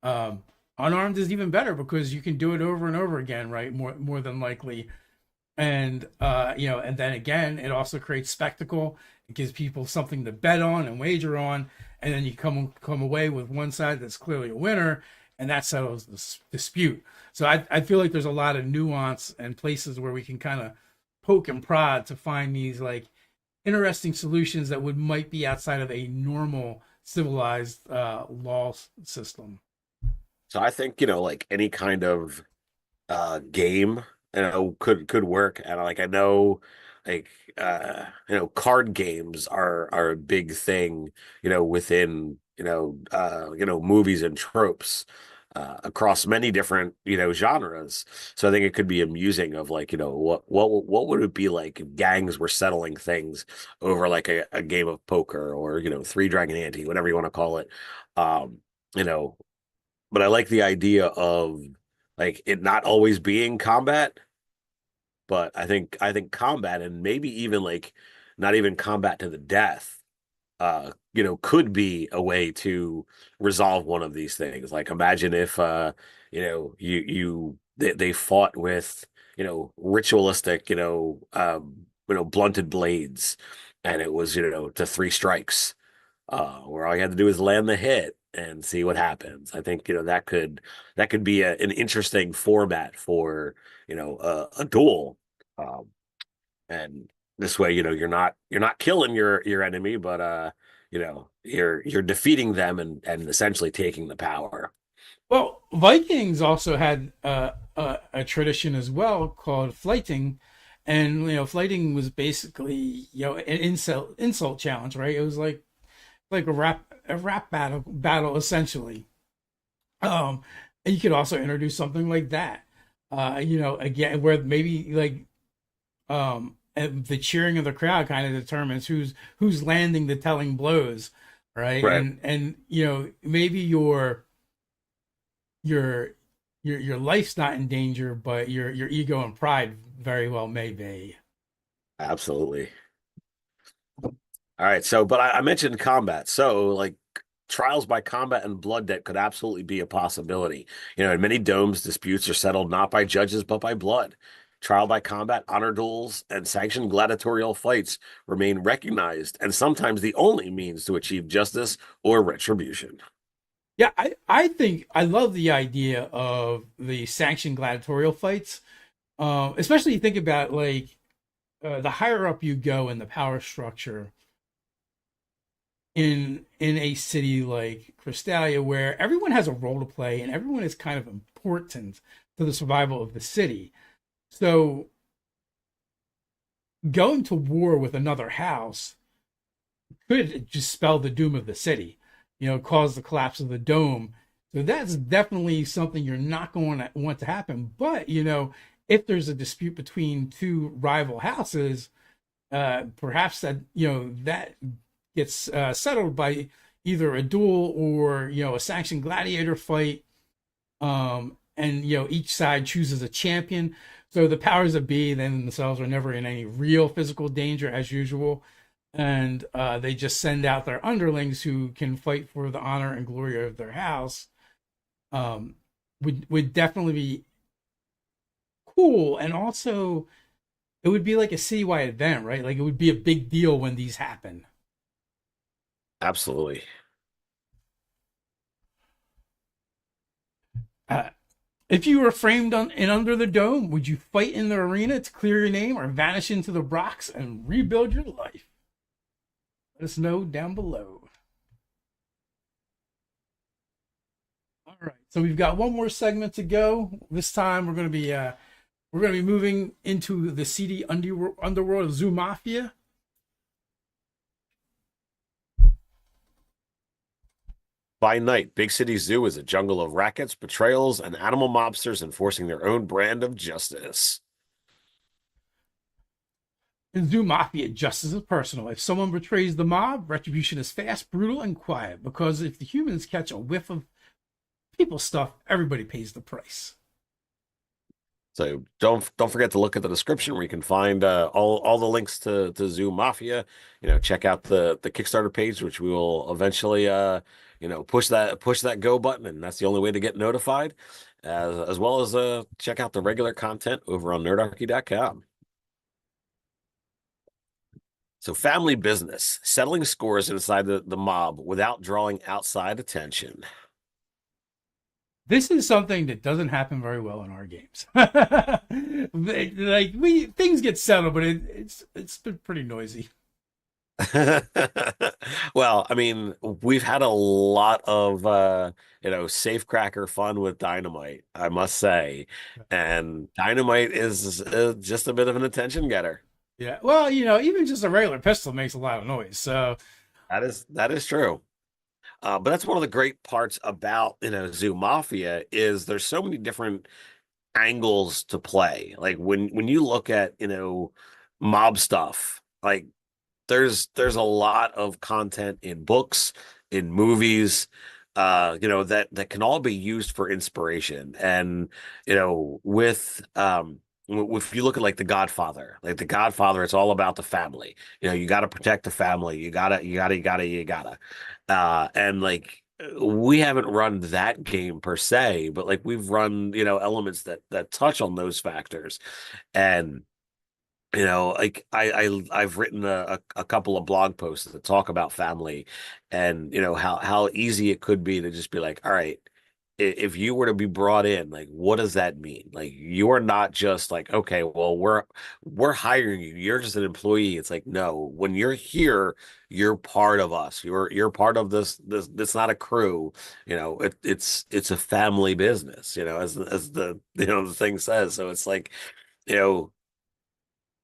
um Unarmed is even better because you can do it over and over again, right, more than likely. And and then again, it also creates spectacle. It gives people something to bet on and wager on, and then you come away with one side that's clearly a winner, and that settles the dispute. So I feel like there's a lot of nuance and places where we can kind of poke and prod to find these like interesting solutions that would might be outside of a normal civilized law system.
So I think, like any kind of game, could work. And like I know like card games are a big thing, within, movies and tropes. Across many different, genres. So I think it could be amusing of like, what would it be like if gangs were settling things over like a game of poker or, Three Dragon Ante, whatever you want to call it. Um, you know, but I like the idea of like it not always being combat, but I think combat and maybe even like not even combat to the death, could be a way to resolve one of these things. Like imagine if they fought with, ritualistic, blunted blades, and it was, to three strikes, where all you had to do is land the hit and see what happens. I think that could be an interesting format for a duel, um, and this way you're not killing your enemy, but you're defeating them and essentially taking the power.
Well, Vikings also had a tradition as well called flighting, and flighting was basically an insult challenge, right? It was like a rap battle essentially. And you could also introduce something like that, again, where maybe like the cheering of the crowd kind of determines who's landing the telling blows, right?
Right.
And maybe your your life's not in danger, but your ego and pride very well may be.
Absolutely. All right. So, but I mentioned combat. So, like, trials by combat and blood debt could absolutely be a possibility. In many domes, disputes are settled not by judges, but by blood. Trial by combat, honor duels, and sanctioned gladiatorial fights remain recognized and sometimes the only means to achieve justice or retribution.
Yeah, I think I love the idea of the sanctioned gladiatorial fights. Especially you think about like the higher up you go in the power structure in a city like Crystalia, where everyone has a role to play and everyone is kind of important to the survival of the city. So going to war with another house could just spell the doom of the city, cause the collapse of the dome. So that's definitely something you're not going to want to happen. But, if there's a dispute between two rival houses, perhaps that gets settled by either a duel or, a sanctioned gladiator fight. And, each side chooses a champion. So the powers that be then themselves are never in any real physical danger as usual. And they just send out their underlings who can fight for the honor and glory of their house. Would definitely be cool, and also it would be like a citywide event, right? Like it would be a big deal when these happen.
Absolutely.
Uh, if you were framed in under the dome, would you fight in the arena to clear your name, or vanish into the rocks and rebuild your life? Let us know down below. All right, so we've got one more segment to go. This time we're going to be moving into the seedy underworld of Zoo Mafia.
By night, Big City Zoo is a jungle of rackets, betrayals, and animal mobsters enforcing their own brand of justice.
In Zoo Mafia, justice is personal. If someone betrays the mob, retribution is fast, brutal, and quiet. Because if the humans catch a whiff of people stuff, everybody pays the price.
So don't forget to look at the description where you can find all the links to Zoo Mafia. Check out the Kickstarter page, which we will eventually push that go button, and that's the only way to get notified. As well as check out the regular content over on nerdarchy.com. So family business, settling scores inside the mob without drawing outside attention.
This is something that doesn't happen very well in our games. Like things get settled, but it's been pretty noisy.
Well, I mean, we've had a lot of safecracker fun with dynamite, I must say. And dynamite is just a bit of an attention getter.
Yeah. Well, even just a regular pistol makes a lot of noise. So
That is true. But that's one of the great parts about, Zoo Mafia is there's so many different angles to play. Like when you look at, mob stuff, like there's a lot of content in books, in movies, that can all be used for inspiration. And, if you look at like The Godfather, it's all about the family. You got to protect the family. You gotta. And like we haven't run that game per se, but like we've run, elements that touch on those factors. And like I've written a couple of blog posts that talk about family and how easy it could be to just be like, all right, if you were to be brought in, like what does that mean? Like you are not just like, okay, well, we're hiring you. You're just an employee. It's like, no, when you're here, you're part of us. You're part of this it's not a crew. It's a family business, as the the thing says. So it's like, you know,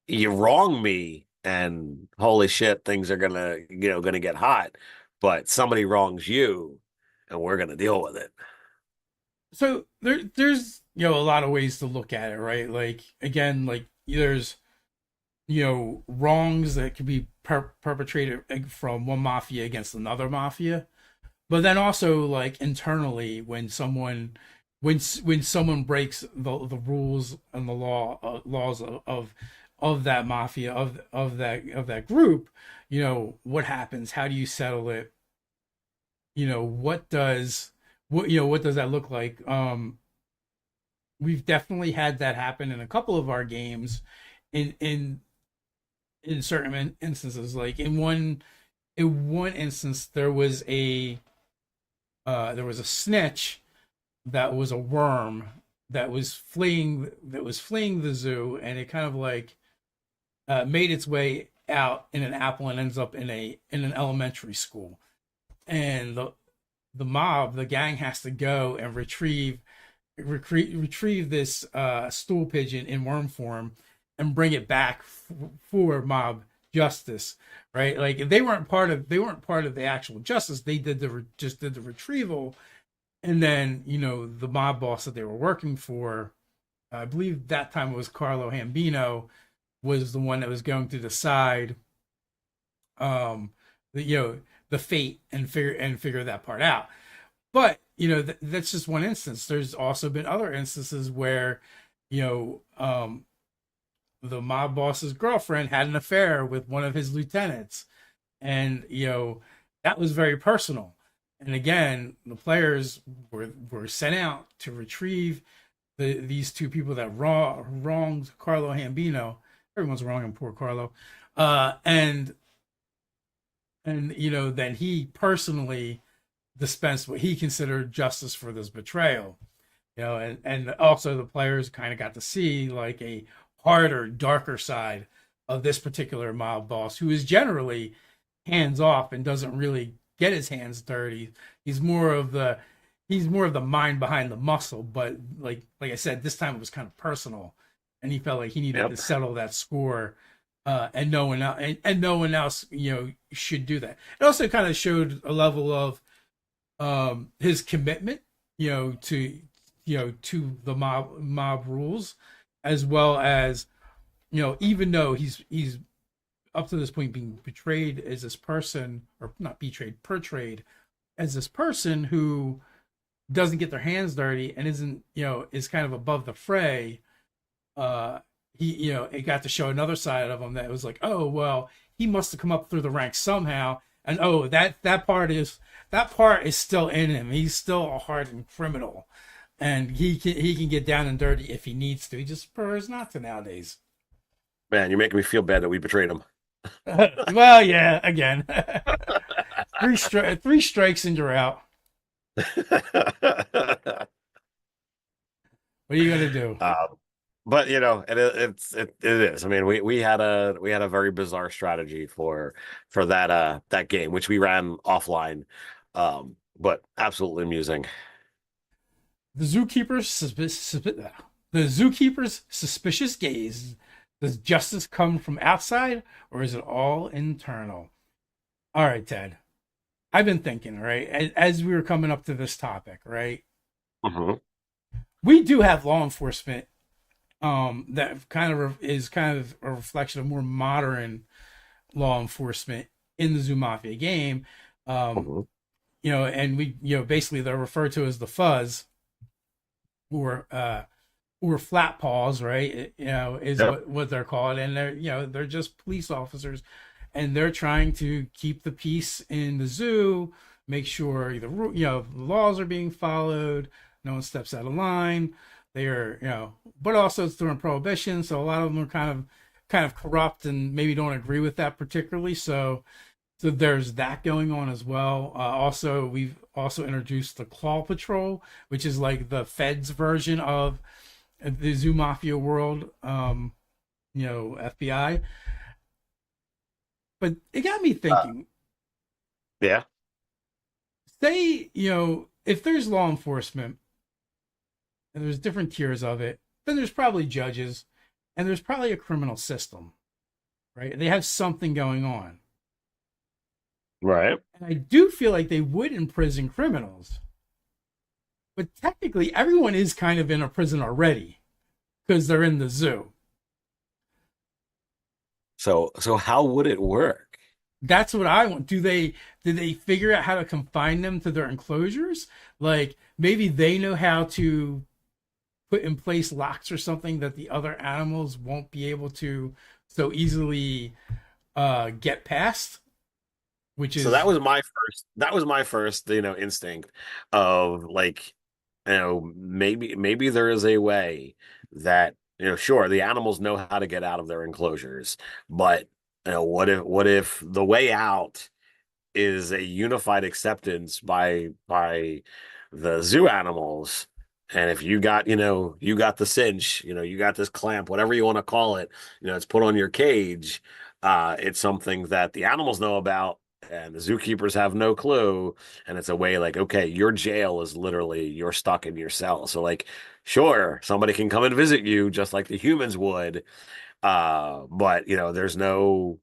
you wrong me and holy shit, things are gonna get hot, but somebody wrongs you and we're gonna deal with it.
there's a lot of ways to look at it, right? Like again, like there's wrongs that could be perpetrated from one mafia against another mafia, but then also like internally when someone breaks the rules and the laws of that mafia of that group, what happens? How do you settle it? what does that look like? We've definitely had that happen in a couple of our games, in certain instances. Like in one instance, there was a snitch that was a worm that was fleeing the zoo, and it kind of like made its way out in an apple and ends up in an elementary school. And the gang has to go and retrieve this stool pigeon in worm form and bring it back for mob justice, right? Like they weren't part of the actual justice. They just did the retrieval. And then the mob boss that they were working for, I believe that time it was Carlo Hambino, was the one that was going to decide um the the fate and figure that part out. But that's just one instance. There's also been other instances where you know the mob boss's girlfriend had an affair with one of his lieutenants, and that was very personal. And again, the players were sent out to retrieve these two people that wronged Carlo Hambino. Everyone's wronging poor Carlo. And then he personally dispensed what he considered justice for this betrayal. And also the players kind of got to see like a harder, darker side of this particular mob boss, who is generally hands off and doesn't really get his hands dirty. He's more of the mind behind the muscle. But like I said, this time it was kind of personal, and he felt like he needed
Yep.
to settle that score. And no one else, and no one else, should do that. It also kind of showed a level of his commitment, to the mob rules, as well as, even though he's up to this point being betrayed as this person, or not betrayed, portrayed as this person who doesn't get their hands dirty and isn't, is kind of above the fray. It got to show another side of him that was like, oh well, he must have come up through the ranks somehow, and oh, that part is still in him. He's still a hardened criminal, and he can get down and dirty if he needs to. He just prefers not to nowadays.
Man, you're making me feel bad that we betrayed him.
Well, yeah, again, three strikes and you're out. What are you gonna do?
But it is. I mean, we had a very bizarre strategy for that game, which we ran offline, but absolutely amusing.
The zookeeper's suspicious gaze. Does justice come from outside, or is it all internal? All right, Ted. I've been thinking, right, as we were coming up to this topic, right?
Hmm.
We do have law enforcement that is kind of a reflection of more modern law enforcement in the Zoo Mafia game. Um,
Hmm.
and we, basically they're referred to as the fuzz, or flat paws, right? Is
Yep.
what they're called, and they're just police officers, and they're trying to keep the peace in the zoo, make sure the laws are being followed, no one steps out of line. They are, but also it's during prohibition, so a lot of them are kind of corrupt and maybe don't agree with that particularly. So there's that going on as well. Also, we've also introduced the Claw Patrol, which is like the Fed's version of the Zoo Mafia world, FBI. But it got me
Uh,
thinking.
yeah.
Say, if there's law enforcement and there's different tiers of it, then there's probably judges, and there's probably a criminal system, right? They have something going on.
Right.
And I do feel like they would imprison criminals. But technically, everyone is kind of in a prison already because they're in the zoo.
So how would it work?
That's what I want. Did they figure out how to confine them to their enclosures? Like maybe they know how to put in place locks or something that the other animals won't be able to so easily get past. which
So
is
that was my first, instinct of like, maybe there is a way that, sure, the animals know how to get out of their enclosures, but what if the way out is a unified acceptance by the zoo animals. And if you got the cinch, you got this clamp, whatever you want to call it, it's put on your cage. It's something that the animals know about and the zookeepers have no clue. And it's a way like, okay, your jail is literally you're stuck in your cell. So like, sure, somebody can come and visit you just like the humans would, but there's no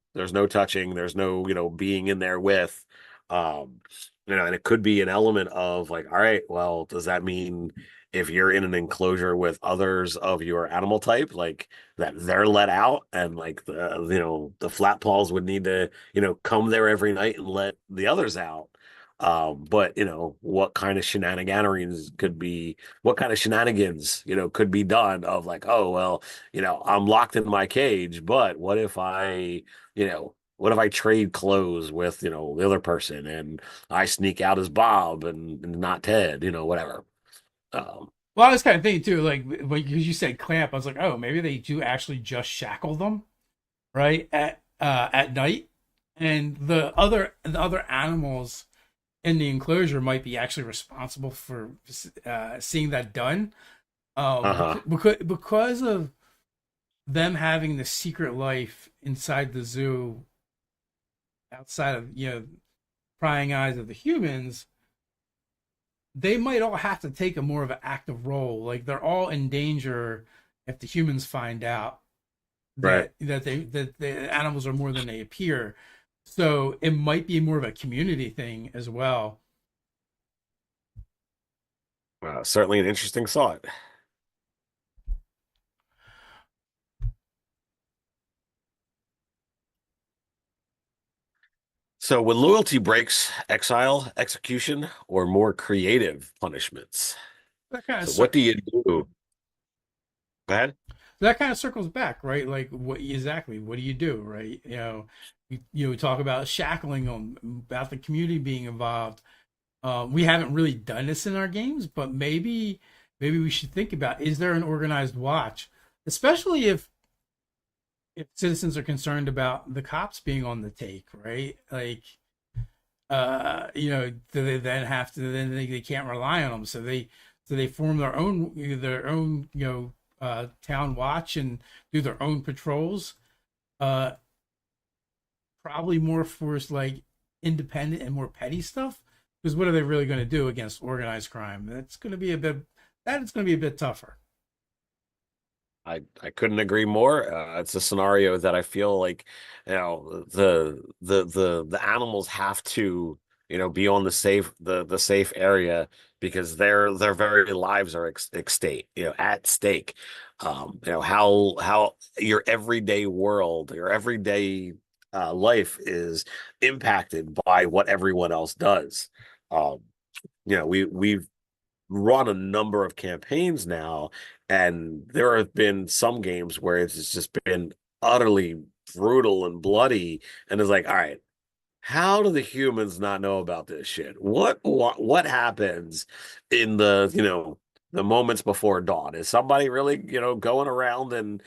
touching, there's no being in there with, um and it could be an element of like, all right, well, does that mean if you're in an enclosure with others of your animal type, like that they're let out, and like the flat paws would need to come there every night and let the others out. But what kind of shenanigans could be done of like, oh well, I'm locked in my cage, but what if I trade clothes with, the other person and I sneak out as Bob and not Ted, whatever. Um,
well, I was kind of thinking too, like because you said clamp, I was like, oh, maybe they do actually just shackle them, right, at night, and the other animals in the enclosure might be actually responsible for seeing that done,
uh-huh.
because of them having the secret life inside the zoo, outside of prying eyes of the humans. They might all have to take a more of an active role. Like they're all in danger if the humans find out
Right.
that the animals are more than they appear. So it might be more of a community thing as well.
Certainly an interesting thought. So when loyalty breaks, exile, execution, or more creative punishments.
That kind of
So what do you do? Go ahead.
that kind of circles back, right? Like what exactly? What do you do, right? We talk about shackling them, about the community being involved. We haven't really done this in our games, but maybe we should think about, is there an organized watch, especially if citizens are concerned about the cops being on the take, right? Like, do they then have to, then they can't rely on them, so they form their own town watch and do their own patrols. Uh, Probably more for like independent and more petty stuff. Because what are they really going to do against organized crime? That is going to be a bit tougher.
I couldn't agree more. It's a scenario that I feel like, the animals have to, be on the safe area because their very lives are at stake. How your everyday world, your everyday life is impacted by what everyone else does. Um, we've run a number of campaigns now, and there have been some games where it's just been utterly brutal and bloody, and it's like, all right, how do the humans not know about this shit? What happens in the moments before dawn? Is somebody really, going around and,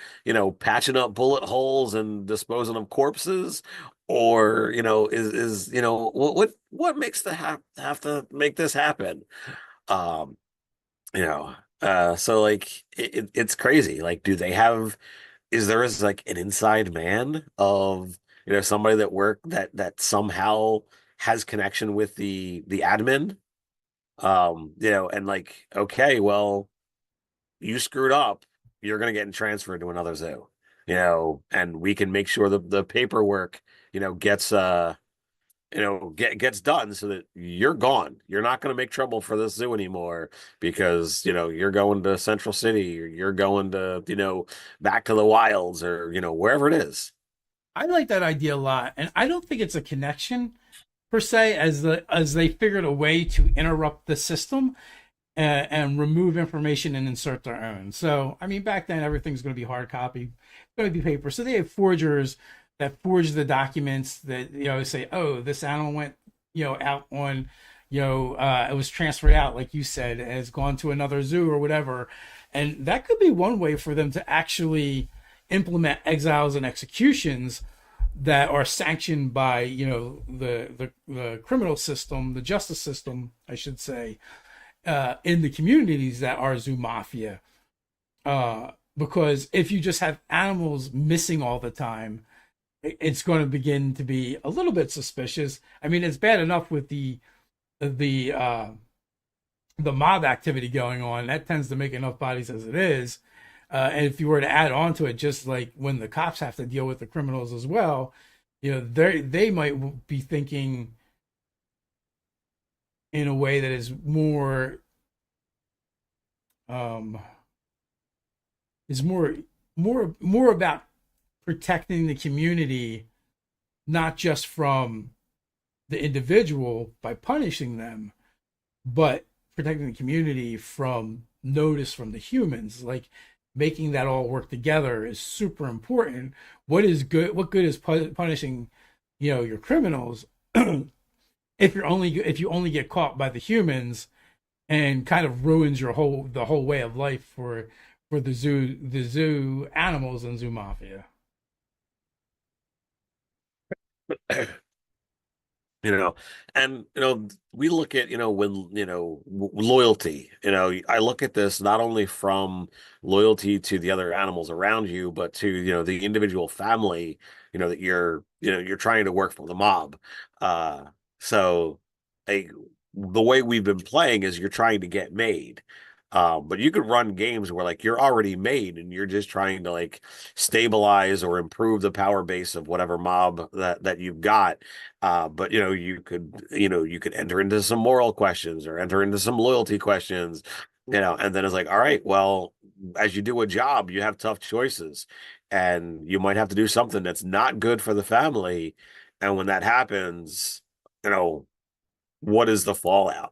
patching up bullet holes and disposing of corpses? Or, is what makes the have to make this happen? Um, you know, so like it's crazy. Like, is there like an inside man of, somebody that somehow has connection with the admin? And like, okay, well, you screwed up, you're gonna get transferred to another zoo, and we can make sure the paperwork, gets gets done so that you're gone. You're not going to make trouble for this zoo anymore because, you're going to Central City, or you're going to, back to the wilds, or, wherever it is.
I like that idea a lot, and I don't think it's a connection per se, as they figured a way to interrupt the system and remove information and insert their own. So, I mean, back then everything's going to be hard copy, going to be paper. So they have forgers that forge the documents that say, oh, this animal went out on it was transferred out, like you said, has gone to another zoo or whatever. And that could be one way for them to actually implement exiles and executions that are sanctioned by the criminal system, the justice system, I should say, in the communities that are zoo mafia. Because if you just have animals missing all the time, it's going to begin to be a little bit suspicious. I mean, it's bad enough with the the mob activity going on. That tends to make enough bodies as it is. And if you were to add on to it, just like when the cops have to deal with the criminals as well, they might be thinking in a way that is um more about protecting the community, not just from the individual by punishing them, but protecting the community from notice from the humans. Like making that all work together is super important. What good is punishing your criminals if you only get caught by the humans, and kind of ruins the whole way of life for the zoo animals and zoo mafia.
you know and we look at when loyalty. I look at this not only from loyalty to the other animals around you, but to the individual family that you're trying to work for the mob. So a the way we've been playing is you're trying to get made. But you could run games where like you're already made and you're just trying to like stabilize or improve the power base of whatever mob that you've got. But you could enter into some moral questions or enter into some loyalty questions, and then it's like, all right, well, as you do a job, you have tough choices, and you might have to do something that's not good for the family. And when that happens, you know, what is the fallout?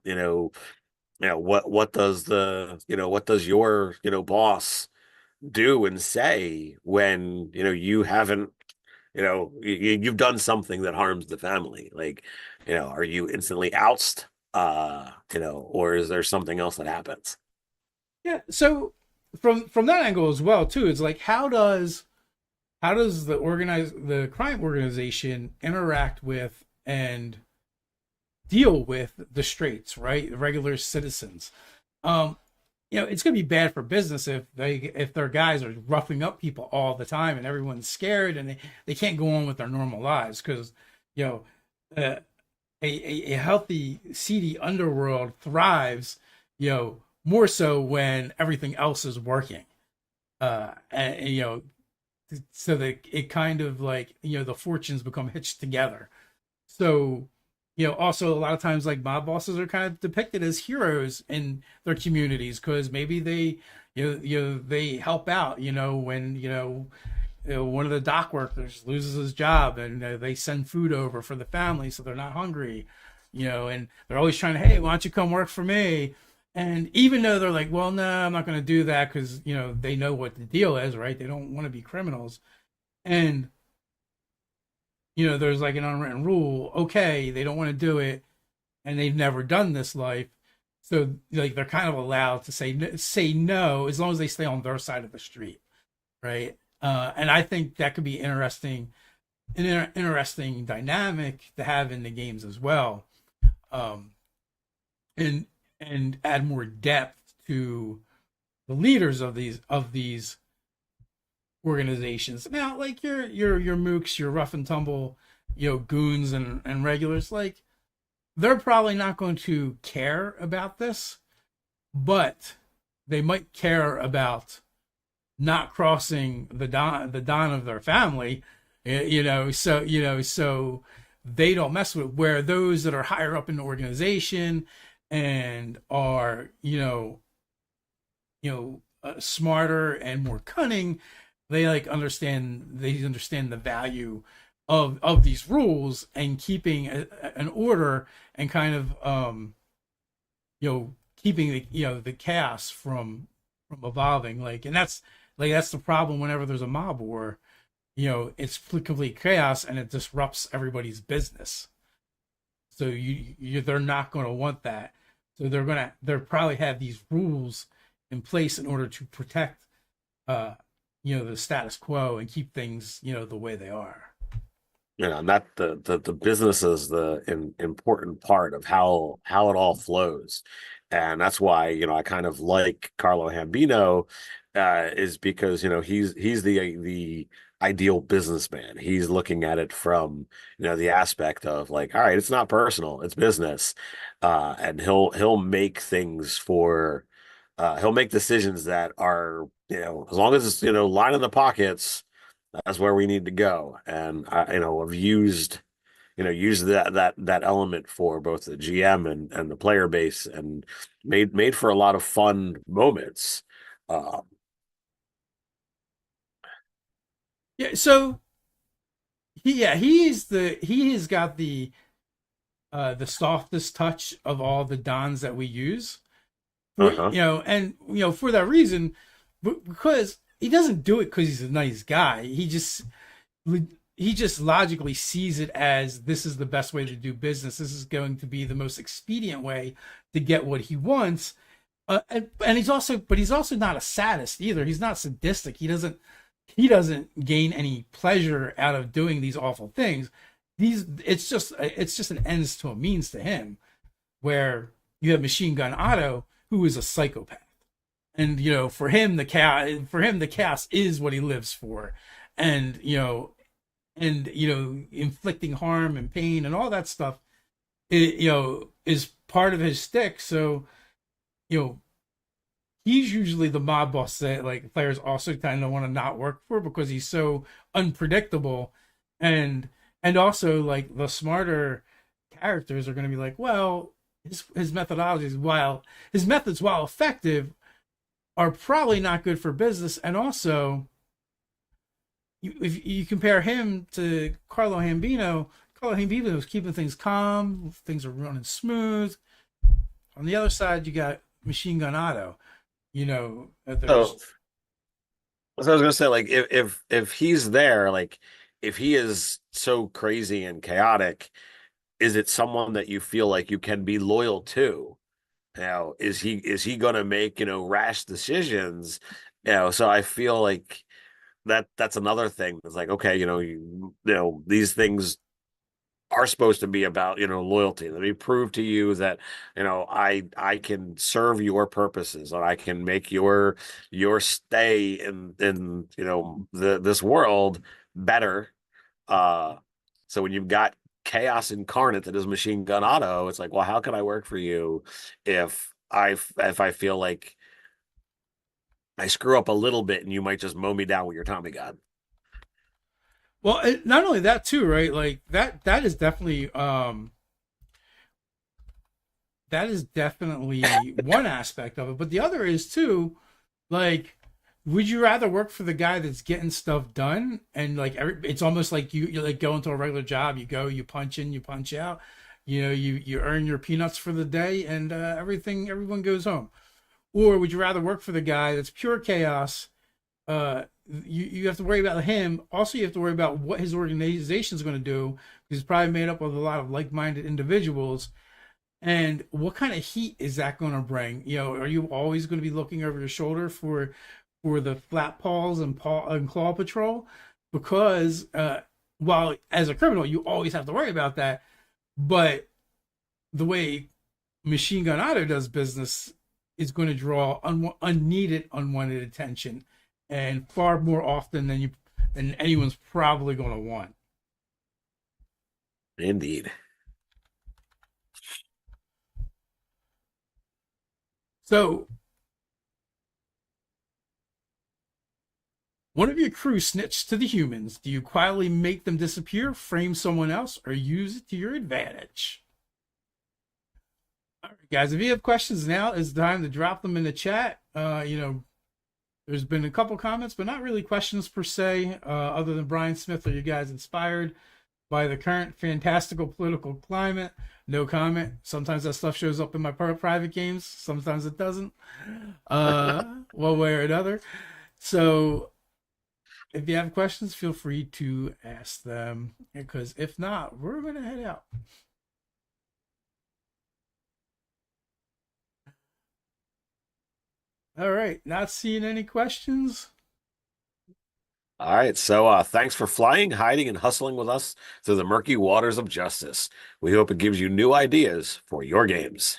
What does your boss do and say when you haven't you've done something that harms the family? Like, are you instantly ousted, or is there something else that happens?
Yeah. So from that angle as well too, it's like how does the crime organization interact with and deal with the straights, right? The regular citizens. Um, it's gonna be bad for business if their guys are roughing up people all the time and everyone's scared and they can't go on with their normal lives because you know uh, a healthy seedy underworld thrives, more so when everything else is working. And so that it kind of like the fortunes become hitched together. So also a lot of times like mob bosses are kind of depicted as heroes in their communities because maybe they they help out when one of the dock workers loses his job and they send food over for the family so they're not hungry, and they're always trying to, hey, why don't you come work for me? And even though they're like, well, no, I'm not going to do that because they know what the deal is, right? They don't want to be criminals. And there's like an unwritten rule. Okay, they don't want to do it, and they've never done this life, so like they're kind of allowed to say no as long as they stay on their side of the street, right? And I think that could be interesting dynamic to have in the games as well, um, and add more depth to the leaders of these organizations. Now, like your mooks, your rough and tumble, goons and regulars, like they're probably not going to care about this, but they might care about not crossing the don of their family, so they don't mess with where those that are higher up in the organization and are smarter and more cunning. They understand the value of these rules and keeping an order and kind of keeping the chaos from evolving. Like, and that's the problem whenever there's a mob war. it's complete chaos and it disrupts everybody's business. So they're not going to want that. So they'll probably have these rules in place in order to protect the status quo and keep things the way they are.
And that the business is the important part of how it all flows. And that's why, I kind of like Carlo Hambino, is because, he's the ideal businessman. He's looking at it from, the aspect of like, all right, it's not personal, it's business. And he'll make things for he'll make decisions that are, as long as it's, line in the pockets, that's where we need to go. And I've used that element for both the GM and the player base, and made for a lot of fun moments. Uh,
Yeah. So he has got the softest touch of all the Dons that we use. For
uh-huh.
and for that reason, because he doesn't do it because he's a nice guy. He just logically sees it as this is the best way to do business. This is going to be the most expedient way to get what he wants. And he's also not a sadist either. He's not sadistic. He doesn't gain any pleasure out of doing these awful things. It's just an ends to a means to him. Where you have Machine Gun Otto, who is a psychopath, and for him the chaos is what he lives for, and inflicting harm and pain and all that stuff, is part of his stick. So you know he's usually the mob boss that like players also kind of want to not work for because he's so unpredictable, and also like the smarter characters are going to be like, well, his methodologies, while his methods, while effective, are probably not good for business. And also, if you compare him to Carlo Hambino was keeping things calm, things are running smooth. On the other side, you got Machine Gun Otto.
so,
There's
so I was gonna say, like, if he's there, like, if he is so crazy and chaotic, is it someone that you feel like you can be loyal to? Now, is he gonna make, rash decisions? So I feel like that's another thing. It's like, okay, these things are supposed to be about, loyalty. Let me prove to you that, I can serve your purposes, or I can make your stay in this world better. Uh so when you've got chaos incarnate that is Machine Gun Auto, it's like, well, how can I work for you if I feel like I screw up a little bit and you might just mow me down with your Tommy gun?
well, not only that too, right? Like that is definitely one aspect of it, but the other is too, like, would you rather work for the guy that's getting stuff done and like it's almost like you like go into a regular job, you go, you punch in, you punch out, you earn your peanuts for the day, and everyone goes home? Or would you rather work for the guy that's pure chaos? You have to worry about him. Also, you have to worry about what his organization is going to do. He's probably made up of a lot of like-minded individuals, and what kind of heat is that going to bring? Are you always going to be looking over your shoulder for the flat paws and claw patrol? Because while as a criminal you always have to worry about that, but the way Machine Gun Auto does business is going to draw unneeded, unwanted attention, and far more often than anyone's probably going to want.
Indeed.
So one of your crew snitched to the humans. Do you quietly make them disappear, frame someone else, or use it to your advantage? All right, guys, if you have questions, now is the time to drop them in the chat. There's been a couple comments, but not really questions per se, other than Brian Smith. Are you guys inspired by the current fantastical political climate? No comment. Sometimes that stuff shows up in my private games. Sometimes it doesn't. One way or another. So If you have questions, feel free to ask them. Because if not, we're gonna head out. All right, not seeing any questions.
All right, so thanks for flying, hiding, and hustling with us through the murky waters of justice. We hope it gives you new ideas for your games.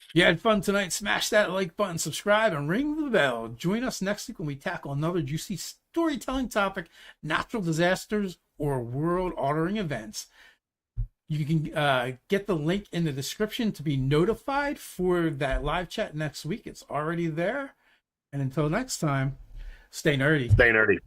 If you had fun tonight, smash that like button, subscribe, and ring the bell. Join us next week when we tackle another juicy storytelling topic, natural disasters, or world altering events. You can get the link in the description to be notified for that live chat next week. It's already there. And until next time, stay nerdy.
Stay nerdy.